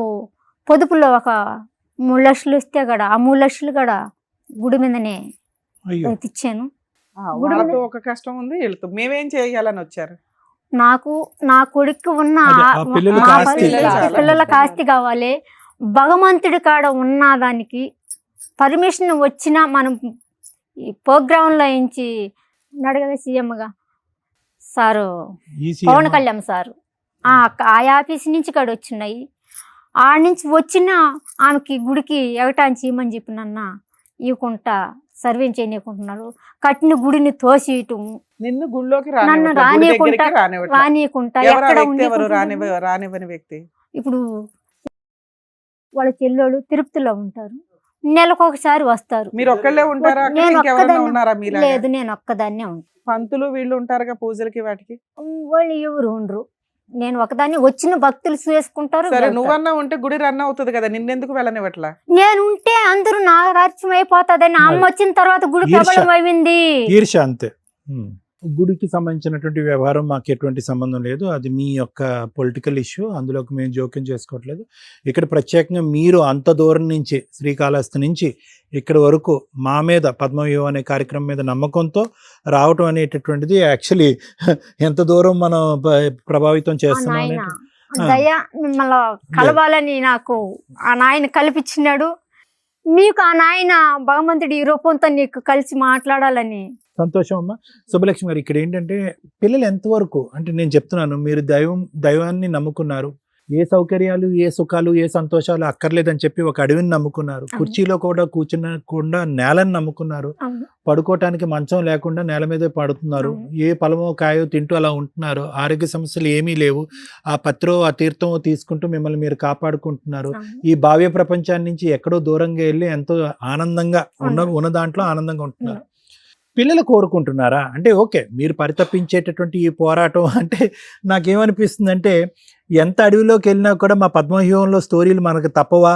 పొదుపులో ఒక 3 లక్షలు ఇస్తే కూడా ఆ 3 లక్షలు కూడా గుడి మీదనే అయ్యో తెచ్చాను. వాళ్ళతో ఒక కష్టం ఉంది, వీళ్ళతో మేమేం చేయాలని వచ్చారు. నాకు నా కొడుకు ఉన్న అదే, ఆ పిల్లలకి మా ఆస్తి. పిల్లలకు ఆస్తి కావాలి. భగవంతుడి కాడ ఉన్న దానికి పర్మిషన్ వచ్చినా మనం ఈ ప్రోగ్రాంలో నుంచి ఉన్నాడు కదా సీఎంగా sir EC Pawan Kalyan sir ఆ ఆఫీస్ నుంచి కాడ వచ్చినాయి. ఆ నుంచి వచ్చిన ఆమెకి గుడికి ఎగటాన్ని ఇవ్వమని చెప్పినన్న ఇవ్వకుండా సర్వే చేయకుంటున్నారు. కట్టిన గుడిని తోసేయటం, నిన్ను గుళ్ళోకి నన్ను రానివ్వట్లేదు, రానియకుండా ఎవరు ఆ ఎక్కడ వ్యక్తి, ఎవరు ఉండి రానివ్వని వ్యక్తి? ఇప్పుడు వాళ్ళ చెల్లెళ్ళు తిరుపతిలో ఉంటారు, నెలకు ఒకసారి వస్తారు. మీరు ఒక్కళ్ళే ఉంటారా అక్కడ? నేను ఇంకెవరైనా ఒక్కదాన్ని- ఉన్నారా మీలా? లేదు, నేను ఒక్కదాన్నే ఉంటాను. పంతులు వీళ్ళు ఉంటారుగా పూజలకి వాటికి. వాళ్ళు ఎవరు ఉండరు, నేను ఒకదాన్ని. వచ్చిన భక్తులు చేసుకుంటారు. సరే, వెళ్తారు. నువ్వన్నా ఉంటే గుడి రన్ అవుతుంది కదా, నిన్నెందుకు వెళ్ళనివ్వట్లా? నేను ఉంటే అందరూ నాగరాజ్యం అయిపోతుందని అమ్మ వచ్చిన తర్వాత గుడి ఈర్ష్య. ప్రబలం అయింది. ఈర్ష అంతే. గుడికి సంబంధించినటువంటి వ్యవహారం మాకు ఎటువంటి సంబంధం లేదు. అది మీ యొక్క పొలిటికల్ ఇష్యూ, అందులోకి మేము జోక్యం చేసుకోవట్లేదు. ఇక్కడ ప్రత్యేకంగా మీరు అంత దూరం నుంచి శ్రీకాళహస్తి నుంచి ఇక్కడి వరకు మా మీద పద్మవ్యూహం అనే కార్యక్రమం మీద నమ్మకంతో రావటం అనేటటువంటిది యాక్చువల్లీ ఎంత దూరం మనం ప్రభావితం చేస్తున్నాం నాయన అనేది. దయ మిమ్మల్ని కలవాలని నాకు ఆ నాయన కల్పించినాడు. మీకు ఆ నాయన భగవంతుడి ఈ రూపంతో నీకు కలిసి మాట్లాడాలని. సంతోషం అమ్మా. సుబ్బలక్ష్మి గారు, ఇక్కడ ఏంటంటే పిల్లలు ఎంతవరకు అంటే నేను చెప్తున్నాను, మీరు దైవాన్ని నమ్ముకున్నారు, ఏ సౌకర్యాలు ఏ సుఖాలు ఏ సంతోషాలు అక్కర్లేదని చెప్పి ఒక అడవిని నమ్ముకున్నారు, కుర్చీలో కూడా కూర్చునకుండా నేలని నమ్ముకున్నారు, పడుకోవటానికి మంచం లేకుండా నేల మీదే పడుతున్నారు, ఏ పలమో కాయో తింటూ అలా ఉంటున్నారు, ఆరోగ్య సమస్యలు ఏమీ లేవు, ఆ పత్రో ఆ తీర్థమో తీసుకుంటూ మిమ్మల్ని మీరు కాపాడుకుంటున్నారు, ఈ భావ్య ప్రపంచాన్ని నుంచి ఎక్కడో దూరంగా వెళ్ళి ఎంతో ఆనందంగా ఉన్న దాంట్లో ఆనందంగా ఉంటున్నారు. పిల్లలు కోరుకుంటున్నారా అంటే? ఓకే, మీరు పరితపించేటటువంటి ఈ పోరాటం అంటే నాకేమనిపిస్తుంది అంటే, ఎంత అడవిలోకి వెళ్ళినా కూడా మా పద్మవ్యూహంలో స్టోరీలు మనకు తప్పవా?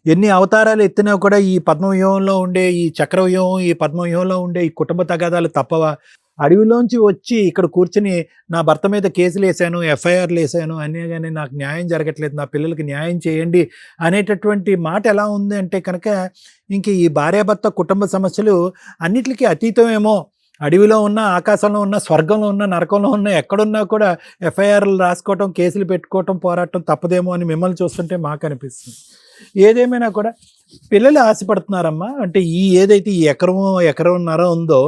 ఎన్ని అవతారాలు ఎత్తినా కూడా ఈ పద్మవ్యూహంలో ఉండే ఈ చక్రవ్యూహం, ఈ పద్మవ్యూహంలో ఉండే ఈ కుటుంబ తగాదాలు తప్పవా? అడవిలోంచి వచ్చి ఇక్కడ కూర్చుని నా భర్త మీద కేసులు వేసాను, ఎఫ్ఐఆర్లు వేసాను అనే కానీ నాకు న్యాయం జరగట్లేదు, నా పిల్లలకి న్యాయం చేయండి అనేటటువంటి మాట ఎలా ఉంది అంటే కనుక, ఇంక ఈ భార్యాభర్త కుటుంబ సమస్యలు అన్నిటికీ అతీతమేమో. అడవిలో ఉన్న, ఆకాశంలో ఉన్న, స్వర్గంలో ఉన్న, నరకంలో ఉన్న, ఎక్కడున్నా కూడా ఎఫ్ఐఆర్లు రాసుకోవటం, కేసులు పెట్టుకోవటం, పోరాటం తప్పదేమో అని మిమ్మల్ని చూస్తుంటే మాకు అనిపిస్తుంది. ఏదేమైనా కూడా పిల్లలు ఆశపడుతున్నారమ్మా. అంటే ఈ ఏదైతే ఈ ఎకరన్నర ఉందో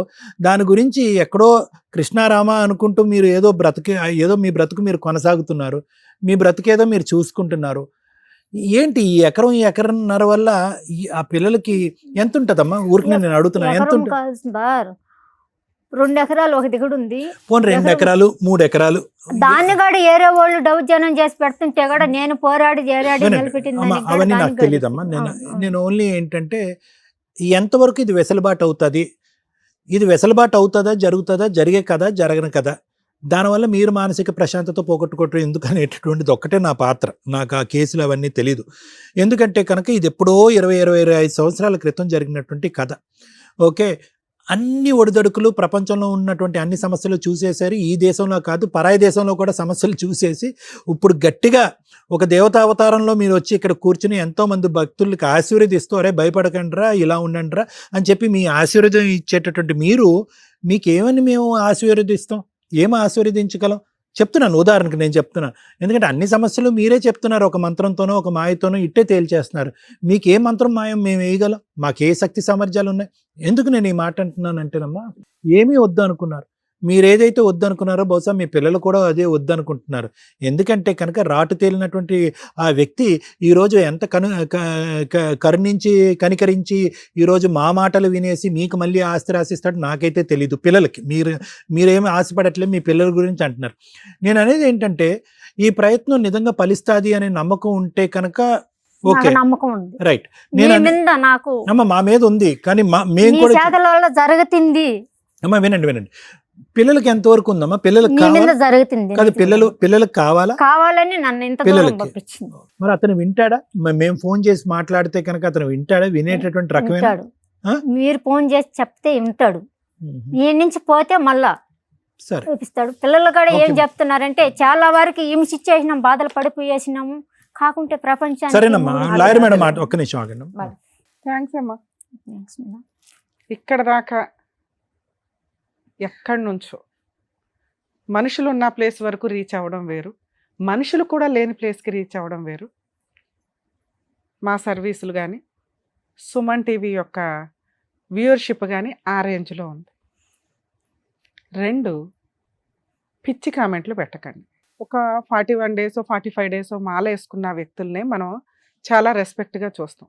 దాని గురించి ఎక్కడో కృష్ణారామ అనుకుంటూ మీరు ఏదో మీ బ్రతుకు మీరు కొనసాగుతున్నారు, మీ బ్రతుకేదో మీరు చూసుకుంటున్నారు. ఏంటి ఈ ఎకరన్నర వల్ల ఆ పిల్లలకి ఎంత ఉంటుందమ్మా? ఊరికి నేను అడుగుతున్నా, ఎంత ఉంటుంది? 2 ఎకరాలు ఒక దిగుడు ఉంది. పోనీ 2 ఎకరాలు 3 ఎకరాలు దాన్ని కూడా ఏరే వాళ్ళు దౌర్జన్యం చేసి పెడుతుంటే కూడా నేను పోరాడి నిలబెట్టింది. అవన్నీ నాకు తెలియదమ్మా. నేను ఓన్లీ ఏంటంటే ఎంతవరకు ఇది వెసులుబాటు అవుతుంది, ఇది వెసులుబాటు అవుతుందా, జరుగుతుందా, జరిగే కదా, జరగని కదా, దానివల్ల మీరు మానసిక ప్రశాంతత పోగొట్టుకోవటం ఎందుకు అనేటటువంటిది ఒక్కటే నా పాత్ర. నాకు ఆ కేసులు అవన్నీ తెలీదు. ఎందుకంటే కనుక ఇది ఎప్పుడో 20-25 సంవత్సరాల క్రితం జరిగినటువంటి కథ. ఓకే, అన్ని ఒడిదొడుకులు ప్రపంచంలో ఉన్నటువంటి అన్ని సమస్యలు చూసేసారు. ఈ దేశంలో కాదు, పరాయి దేశంలో కూడా సమస్యలు చూసేసి ఇప్పుడు గట్టిగా ఒక దేవతావతారంలో మీరు వచ్చి ఇక్కడ కూర్చుని ఎంతోమంది భక్తులకి ఆశీర్వదిస్తూ, అరే భయపడకండిరా, ఇలా ఉండండిరా అని చెప్పి మీ ఆశీర్వాదం ఇచ్చేటటువంటి మీరు, మీకేమని మేము ఆశీర్వదిస్తాం, ఏం ఆశీర్వదించగలం చెప్తున్నాను. ఉదాహరణకు నేను చెప్తున్నాను, ఎందుకంటే అన్ని సమస్యలు మీరే చెప్తున్నారు, ఒక మంత్రంతోనో ఒక మాయతోనో ఇట్టే తేల్చేస్తున్నారు. మీకు ఏ మంత్రం మాయం మేము వేయగలం? మాకే శక్తి సామర్థ్యాలు ఉన్నాయి? ఎందుకు నేను ఈ మాట అంటున్నానంటేనమ్మా, ఏమీ వద్దు అనుకున్నారు, మీరేదైతే వద్దనుకున్నారో బహుశా మీ పిల్లలు కూడా అదే వద్దనుకుంటున్నారు. ఎందుకంటే కనుక రాటు తేలినటువంటి ఆ వ్యక్తి ఈరోజు ఎంత కరుణించి కనికరించి ఈరోజు మా మాటలు వినేసి మీకు మళ్ళీ ఆస్తి రాసిస్తాడు నాకైతే తెలీదు. పిల్లలకి మీరేమి ఆశపడట్లేదు, మీ పిల్లల గురించి అంటున్నారు. నేను అనేది ఏంటంటే, ఈ ప్రయత్నం నిజంగా ఫలిస్తాది అనే నమ్మకం ఉంటే కనుక ఓకే, నమ్మకం ఉంది. రైట్. నేను నాకు మా మీద ఉంది, కానీ మేము కూడా చేతల వల్ల జరుగుతుంది. అమ్మా వినండి, పిల్లలకి ఎంతవరకు ఉందమ్మా? పిల్లలకు మీ మీద కావాలా? జరుగుతుంది కాదు, పిల్లలకు కావాలా? కావాలని నన్ను ఇంత దూరం పిల్లలకి. పంపించింది. మరి అతను వింటాడా? మేము ఫోన్ చేసి మాట్లాడితే కనుక అతను వింటాడా? వినేటటువంటి రకమైన వింటాడు. ఆ? మీరు ఫోన్ చేసి చెప్తే వింటాడు. మ్మ్. ఈ నుంచి పోతే మళ్ళా సరే, చూపిస్తాడు. పిల్లలు కూడా ఏం ఓకే. చెప్తున్నారంటే చాలా వరకు హింసించేసినాం, బాధలు పడిపోయేసినాము, కాకుంటే ప్రపంచానికి సరేనమ్మా. మూడు లాయర్ మేడం ఆలోచనలు. ఒక్క నిమిషం ఆగండి. థ్యాంక్స్ అమ్మా. Thanks madam. ఇక్కడ దాకా ఎక్కడి నుంచో మనుషులు ఉన్న ప్లేస్ వరకు రీచ్ అవ్వడం వేరు, మనుషులు కూడా లేని ప్లేస్కి రీచ్ అవ్వడం వేరు. మా సర్వీసులు కానీ సుమన్ టీవీ యొక్క వ్యూవర్షిప్ కానీ ఆ రేంజ్లో ఉంది. 2, పిచ్చి కామెంట్లు పెట్టకండి. ఒక 41 డేస్ 45 డేస్ మాల వేసుకున్న వ్యక్తుల్ని మనం చాలా రెస్పెక్ట్గా చూస్తాం.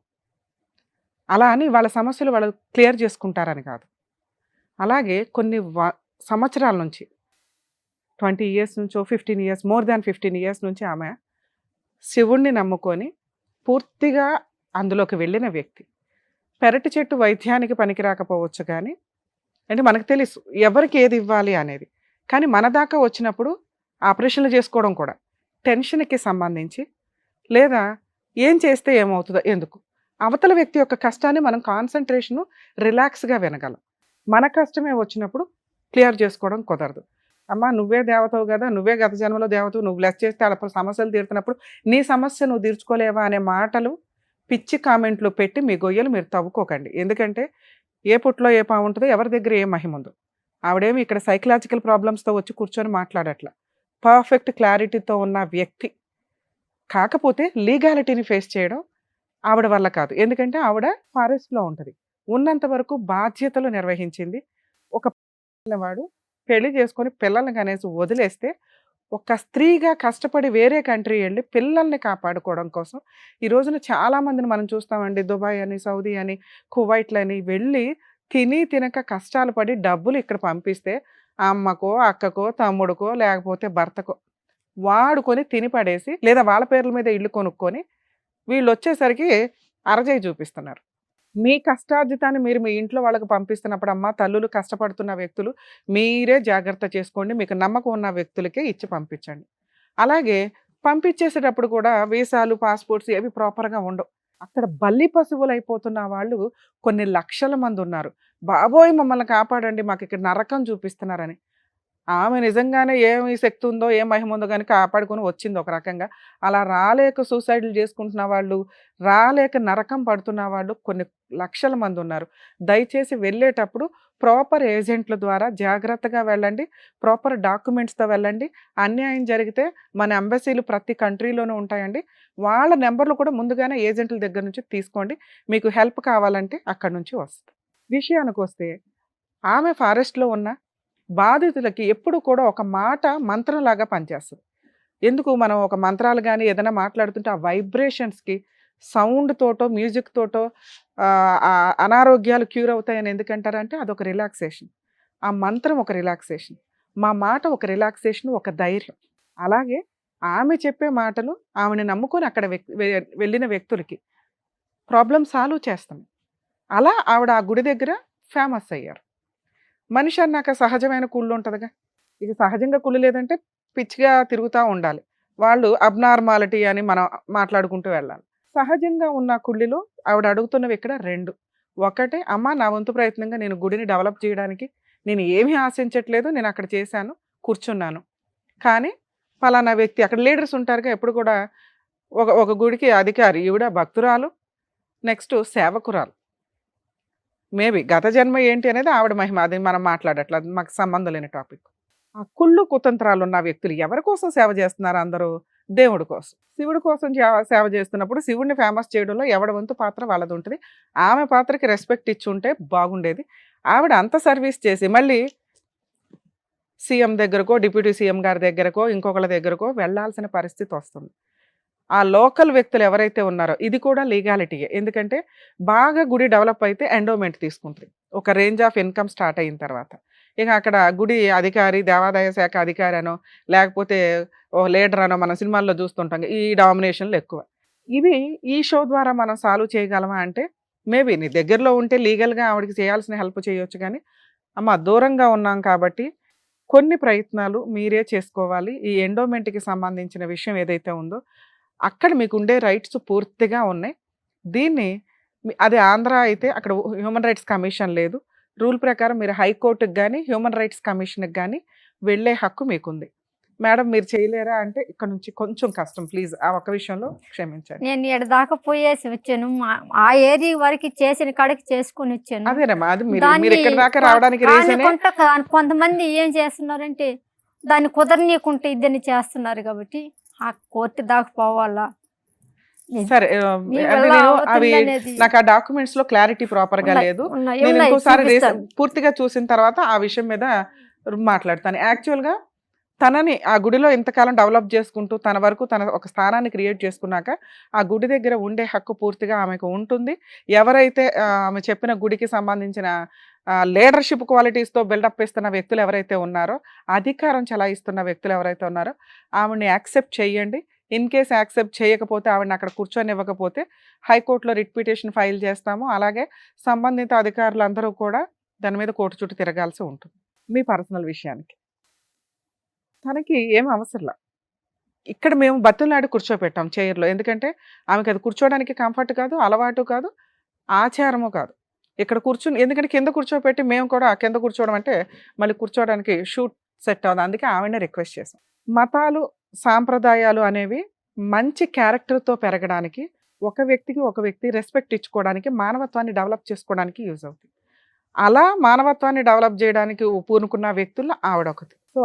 అలా అని వాళ్ళ సమస్యలు వాళ్ళు క్లియర్ చేసుకుంటారని కాదు. అలాగే కొన్ని సంవత్సరాల నుంచి 20 ఇయర్స్ నుంచో 15 ఇయర్స్, మోర్ దాన్ 15 ఇయర్స్ నుంచి ఆమె శివుణ్ణి నమ్ముకొని పూర్తిగా అందులోకి వెళ్ళిన వ్యక్తి. పెరటి చెట్టు వైద్యానికి పనికి రాకపోవచ్చు కానీ, అంటే మనకు తెలుసు ఎవరికి ఏది ఇవ్వాలి అనేది. కానీ మన దాకా వచ్చినప్పుడు ఆపరేషన్లు చేసుకోవడం కూడా టెన్షన్కి సంబంధించి, లేదా ఏం చేస్తే ఏమవుతుందో, ఎందుకు అవతల వ్యక్తి యొక్క కష్టాన్ని మనం కాన్సన్ట్రేషను రిలాక్స్గా వినగలం. మన కష్టమే వచ్చినప్పుడు క్లియర్ చేసుకోవడం కుదరదు. అమ్మ నువ్వే దేవతవు కదా, నువ్వే గత జన్మలో దేవతవు, నువ్వు బ్లెస్ చేస్తే అప్పుడు సమస్యలు తీరుతున్నప్పుడు నీ సమస్య నువ్వు తీర్చుకోలేవా అనే మాటలు, పిచ్చి కామెంట్లు పెట్టి మీ గొయ్యలు మీరు తవ్వుకోకండి. ఎందుకంటే ఏ పుట్లో ఏ పాము ఉంటుందో, ఎవరి దగ్గర ఏ మహిమ ఉందో. ఆవిడేమి ఇక్కడ సైకలాజికల్ ప్రాబ్లమ్స్తో వచ్చి కూర్చొని మాట్లాడట్లా, పర్ఫెక్ట్ క్లారిటీతో ఉన్న వ్యక్తి. కాకపోతే లీగాలిటీని ఫేస్ చేయడం ఆవిడ వల్ల కాదు. ఎందుకంటే ఆవిడ ఫారెస్ట్లో ఉంటుంది, ఉన్నంత వరకు బాధ్యతలు నిర్వహించింది. ఒక వాడు పెళ్లి చేసుకొని పిల్లల్ని కనేసి వదిలేస్తే, ఒక స్త్రీగా కష్టపడి వేరే కంట్రీ వెళ్ళి పిల్లల్ని కాపాడుకోవడం కోసం ఈ రోజున చాలామందిని మనం చూస్తామండి. దుబాయ్ అని, సౌదీ అని, కువైట్లని వెళ్ళి తిని తినక కష్టాలు పడి డబ్బులు ఇక్కడ పంపిస్తే అమ్మకో అక్కకో తమ్ముడికో లేకపోతే భర్తకో వాడుకొని తిని పడేసి, లేదా వాళ్ళ పేర్ల మీద ఇల్లు కొనుక్కొని వీళ్ళు వచ్చేసరికి అరజాయి చూపిస్తున్నారు. మీ కష్టార్జితాన్ని మీరు మీ ఇంట్లో వాళ్ళకి పంపిస్తున్నప్పుడు అమ్మ తల్లులు కష్టపడుతున్న వ్యక్తులు మీరే జాగ్రత్త చేసుకోండి, మీకు నమ్మకం ఉన్న వ్యక్తులకే ఇచ్చి పంపించండి. అలాగే పంపించేసేటప్పుడు కూడా వీసాలు పాస్పోర్ట్స్ ఏవి ప్రాపర్గా ఉండవు. అక్కడ బల్లి పశువులు అయిపోతున్న వాళ్ళు కొన్ని లక్షల మంది ఉన్నారు. బాబోయ్ మమ్మల్ని కాపాడండి, మాకు ఇక్కడ నరకం చూపిస్తున్నారని. ఆమె నిజంగానే ఏమి శక్తి ఉందో ఏ మహిమ ఉందో కానీ కాపాడుకొని వచ్చింది ఒక రకంగా. అలా రాలేక సూసైడ్లు చేసుకుంటున్న వాళ్ళు, రాలేక నరకం పడుతున్న వాళ్ళు కొన్ని లక్షల మంది ఉన్నారు. దయచేసి వెళ్ళేటప్పుడు ప్రాపర్ ఏజెంట్ల ద్వారా జాగ్రత్తగా వెళ్ళండి, ప్రాపర్ డాక్యుమెంట్స్తో వెళ్ళండి. అన్యాయం జరిగితే మన ఎంబసీలు ప్రతి కంట్రీలోనూ ఉంటాయండి, వాళ్ళ నెంబర్లు కూడా ముందుగానే ఏజెంట్ల దగ్గర నుంచి తీసుకోండి. మీకు హెల్ప్ కావాలంటే అక్కడి నుంచి వస్తుంది. విషయానికి వస్తే ఆమె ఫారెస్ట్లో ఉన్న బాధితులకి ఎప్పుడు కూడా ఒక మాట మంత్రంలాగా పనిచేస్తుంది. ఎందుకు మనం ఒక మంత్రాలు కానీ ఏదైనా మాట్లాడుతుంటే ఆ వైబ్రేషన్స్కి సౌండ్ తోటో మ్యూజిక్ తోటో అనారోగ్యాలు క్యూర్ అవుతాయని ఎందుకంటారంటే అదొక రిలాక్సేషన్. ఆ మంత్రం ఒక రిలాక్సేషన్, మా మాట ఒక రిలాక్సేషన్, ఒక ధైర్యం. అలాగే ఆమె చెప్పే మాటలు ఆమెను నమ్ముకొని అక్కడ వెళ్ళిన వ్యక్తులకి ప్రాబ్లం సాల్వ్ చేస్తాం. అలా ఆవిడ ఆ గుడి దగ్గర ఫేమస్ అయ్యారు. మనిషి అన్నాక సహజమైన కుళ్ళు ఉంటుందిగా. ఇక సహజంగా కుళ్ళు లేదంటే పిచ్చిగా తిరుగుతూ ఉండాలి. వాళ్ళు అబ్నార్మాలిటీ అని మనం మాట్లాడుకుంటూ వెళ్ళాలి. సహజంగా ఉన్న కుళ్ళిలో ఆవిడ అడుగుతున్నవి ఇక్కడ 2. ఒకటి, అమ్మ నా వంతు ప్రయత్నంగా నేను గుడిని డెవలప్ చేయడానికి నేను ఏమీ ఆశించట్లేదు, నేను అక్కడ చేశాను, కూర్చున్నాను. కానీ ఫలానా వ్యక్తి, అక్కడ లీడర్స్ ఉంటారుగా ఎప్పుడు కూడా, ఒక గుడికి అధికారి, ఈవిడ భక్తురాలు, నెక్స్ట్ సేవకురాలు. మేబీ గత జన్మ ఏంటి అనేది ఆవిడ మహిమ, అది మనం మాట్లాడట్లేదు, అది మాకు సంబంధం లేని టాపిక్. ఆ కుళ్ళు కుతంత్రాలు ఉన్న వ్యక్తులు ఎవరి కోసం సేవ చేస్తున్నారు? అందరూ దేవుడి కోసం, శివుడి కోసం సేవ చేస్తున్నప్పుడు శివుడిని ఫేమస్ చేయడంలో ఎవడి వంతు పాత్ర వాళ్ళది ఉంటుంది. ఆమె పాత్రకి రెస్పెక్ట్ ఇచ్చి ఉంటే బాగుండేది. ఆవిడ అంత సర్వీస్ చేసి మళ్ళీ సీఎం దగ్గరకో, డిప్యూటీ సీఎం గారి దగ్గరకో, ఇంకొకళ్ళ దగ్గరకో వెళ్ళాల్సిన పరిస్థితి వస్తుంది. ఆ లోకల్ వ్యక్తులు ఎవరైతే ఉన్నారో, ఇది కూడా లీగాలిటీయే. ఎందుకంటే బాగా గుడి డెవలప్ అయితే ఎండోమెంట్ తీసుకుంటుంది, ఒక రేంజ్ ఆఫ్ ఇన్కమ్ స్టార్ట్ అయిన తర్వాత. ఇక అక్కడ గుడి అధికారి, దేవాదాయ శాఖ అధికారి అనో లేకపోతే ఓ లీడర్ అనో మనం సినిమాల్లో చూస్తుంటాం, ఈ డామినేషన్లు ఎక్కువ. ఇవి ఈ షో ద్వారా మనం సాల్వ్ చేయగలమా అంటే మేబీ నీ దగ్గరలో ఉంటే లీగల్గా ఆవిడకి చేయాల్సిన హెల్ప్ చేయొచ్చు. కానీ అమ్మ దూరంగా ఉన్నాం కాబట్టి కొన్ని ప్రయత్నాలు మీరే చేసుకోవాలి. ఈ ఎండోమెంట్కి సంబంధించిన విషయం ఏదైతే ఉందో అక్కడ మీకు ఉండే రైట్స్ పూర్తిగా ఉన్నాయి. దీన్ని అది ఆంధ్ర అయితే అక్కడ హ్యూమన్ రైట్స్ కమిషన్ లేదు. రూల్ ప్రకారం మీరు హైకోర్టుకి కానీ హ్యూమన్ రైట్స్ కమిషన్కి కానీ వెళ్ళే హక్కు మీకుంది. మేడం మీరు చేయలేరా అంటే ఇక్కడ నుంచి కొంచెం కష్టం, ప్లీజ్ ఆ ఒక్క విషయంలో క్షమించండి. నేను ఇక్కడ దాకా పోయేసి వచ్చాను, ఆ ఏరియా వరకు చేసిన కాడికి చేసుకుని వచ్చాను. అదేనమ్మా, అది మీరు ఇక్కడ దాకా రావడానికి రీజన్ కొంతమంది ఏం చేస్తున్నారంటే దాన్ని కుదరనీయకుంటే ఇద్దరిని చేస్తున్నారు కాబట్టి ఆ కోర్టు దాకా పోవాలా. సరే అవి నాకు ఆ డాక్యుమెంట్స్ లో క్లారిటీ ప్రాపర్ గా లేదు. నేను ఇంకోసారి పూర్తిగా చూసిన తర్వాత ఆ విషయం మీద మాట్లాడతాను. యాక్చువల్ గా తనని ఆ గుడిలో ఇంతకాలం డెవలప్ చేసుకుంటూ తన వరకు తన ఒక స్థానాన్ని క్రియేట్ చేసుకున్నాక ఆ గుడి దగ్గర ఉండే హక్కు పూర్తిగా ఆమెకు ఉంటుంది. ఎవరైతే ఆమె చెప్పిన గుడికి సంబంధించిన లీడర్షిప్ క్వాలిటీస్తో బిల్డప్ ఇస్తున్న వ్యక్తులు ఎవరైతే ఉన్నారో, అధికారం చలాయిస్తున్న వ్యక్తులు ఎవరైతే ఉన్నారో ఆవిడని యాక్సెప్ట్ చేయండి. ఇన్ కేస్ యాక్సెప్ట్ చేయకపోతే ఆవిడని అక్కడ కూర్చొని ఇవ్వకపోతే హైకోర్టులో రిట్ పిటిషన్ ఫైల్ చేస్తాము. అలాగే సంబంధిత అధికారులు అందరూ కూడా దాని మీద కోర్టు చుట్టూ తిరగాల్సి ఉంటుంది. మీ పర్సనల్ విషయానికి తనకి ఏం అవసరంలా, ఇక్కడ మేము బతులాడి కూర్చోపెట్టాం చైర్లో. ఎందుకంటే ఆమెకి అది కూర్చోవడానికి కంఫర్ట్ కాదు, అలవాటు కాదు, ఆచారము కాదు. ఇక్కడ కూర్చుని ఎందుకంటే కింద కూర్చోపెట్టి మేము కూడా కింద కూర్చోవడం అంటే మళ్ళీ కూర్చోవడానికి షూట్ సెట్ అవుతుంది. అందుకే ఆమెనే రిక్వెస్ట్ చేసాం. మతాలు సాంప్రదాయాలు అనేవి మంచి క్యారెక్టర్తో పెరగడానికి, ఒక వ్యక్తికి ఒక వ్యక్తి రెస్పెక్ట్ ఇచ్చుకోవడానికి, మానవత్వాన్ని డెవలప్ చేసుకోవడానికి యూజ్ అవుతుంది. అలా మానవత్వాన్ని డెవలప్ చేయడానికి పూనుకున్న వ్యక్తుల్లో ఆవిడ ఒకటి. సో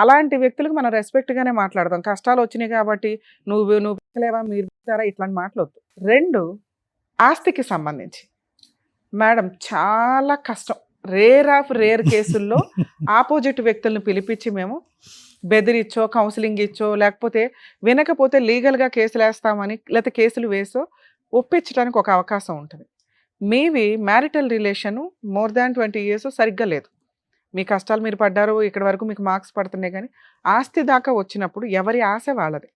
అలాంటి వ్యక్తులకు మనం రెస్పెక్ట్గానే మాట్లాడదాం. కష్టాలు వచ్చినాయి కాబట్టి నువ్వు పెట్టలేవా, మీరు పెట్టారా, ఇట్లాంటి మాట్లాడద్దు. 2, ఆస్తికి సంబంధించి మేడం చాలా కష్టం. రేర్ ఆఫ్ రేర్ కేసుల్లో ఆపోజిట్ వ్యక్తులను పిలిపించి మేము బెదిరిచ్చో, కౌన్సిలింగ్ ఇచ్చో, లేకపోతే వినకపోతే లీగల్గా కేసులు వేస్తామని లేకపోతే కేసులు వేసో ఒప్పించడానికి ఒక అవకాశం ఉంటుంది. మీవి marital relation more than 20 years సరిగ్గా లేదు. మీ కష్టాలు మీరు పడ్డారు, ఇక్కడ వరకు మీకు మార్క్స్ పడుతున్నాయి. కానీ ఆస్తి దాకా వచ్చినప్పుడు ఎవరి ఆశ వాళ్ళది.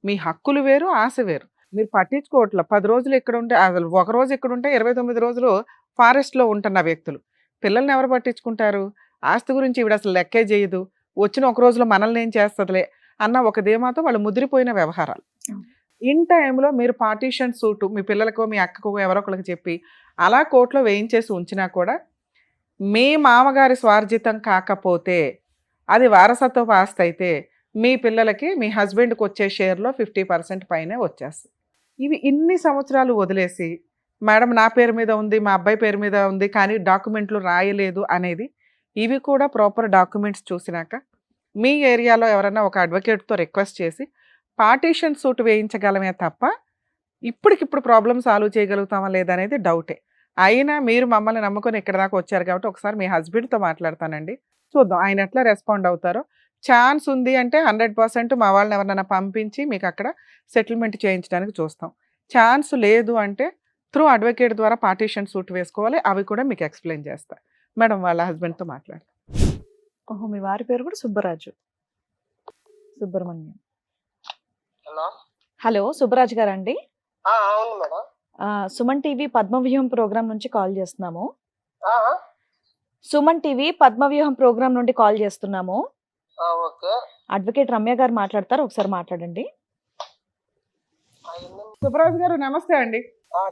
మీ హక్కులు వేరు, ఆశ వేరు. మీరు పట్టించుకోవట్ల 10 రోజులు ఇక్కడ ఉంటే, అసలు ఒక రోజు ఇక్కడ ఉంటే 29 రోజులు ఫారెస్ట్లో ఉంటున్న వ్యక్తులు. పిల్లల్ని ఎవరు పట్టించుకుంటారు? ఆస్తి గురించి ఇవిడ అసలు లెక్కే చేయదు, వచ్చిన ఒక రోజులో మనల్ని ఏం చేస్తుందిలే అన్న ఒక ధీమాతో వాళ్ళు ముదిరిపోయిన వ్యవహారాలు. ఇన్ టైంలో మీరు పార్టీషన్ సూటు మీ పిల్లలకో మీ అక్కకో ఎవరో ఒకరికి చెప్పి అలా కోర్టులో వేయించేసి ఉంచినా కూడా మీ మామగారి స్వార్జితం కాకపోతే అది వారసత్వపు ఆస్తి అయితే మీ పిల్లలకి మీ హస్బెండ్కి వచ్చే షేర్లో 50% పైనే వచ్చేస్తుంది. ఇవి ఇన్ని సంవత్సరాలు వదిలేసి మేడం నా పేరు మీద ఉంది, మా అబ్బాయి పేరు మీద ఉంది, కానీ డాక్యుమెంట్లు రాయలేదు అనేది, ఇవి కూడా ప్రాపర్ డాక్యుమెంట్స్ చూసినాక మీ ఏరియాలో ఎవరైనా ఒక అడ్వకేట్తో రిక్వెస్ట్ చేసి పార్టీషన్ సూట్ వేయించగలమే తప్ప ఇప్పటికిప్పుడు ప్రాబ్లమ్ సాల్వ్ చేయగలుగుతామా లేదనేది డౌటే. అయినా మీరు మమ్మల్ని నమ్ముకొని ఇక్కడ దాకా వచ్చారు కాబట్టి ఒకసారి మీ హస్బెండ్తో మాట్లాడతానండి, చూద్దాం ఆయన ఎట్లా రెస్పాండ్ అవుతారో. ఛాన్స్ ఉంది అంటే 100% మా వాళ్ళని ఎవరినైనా పంపించి మీకు అక్కడ సెటిల్మెంట్ చేయించడానికి చూస్తాం. ఛాన్స్ లేదు అంటే త్రూ అడ్వకేట్ ద్వారా పార్టీషన్ సూట్ వేసుకోవాలి. అవి కూడా మీకు ఎక్స్ప్లెయిన్ చేస్తా. మేడం వాళ్ళ హస్బెండ్తో మాట్లాడతాం. ఓహో, మీ వారి పేరు కూడా సుబ్బరాజు, సుబ్రహ్మణ్యం. హలో సుబ్బరాజు గారు అండి? అవును మేడం. సుమన్ టీవీ పద్మవ్యూహం ప్రోగ్రామ్ నుంచి కాల్ చేస్తున్నాము. సుమన్ టీవీ పద్మవ్యూహం ప్రోగ్రామ్ నుండి కాల్ చేస్తున్నాము. అడ్వకేట్ రమ్య గారు మాట్లాడతారు, ఒకసారి మాట్లాడండి. సుబ్బరాజు గారు నమస్తే అండి.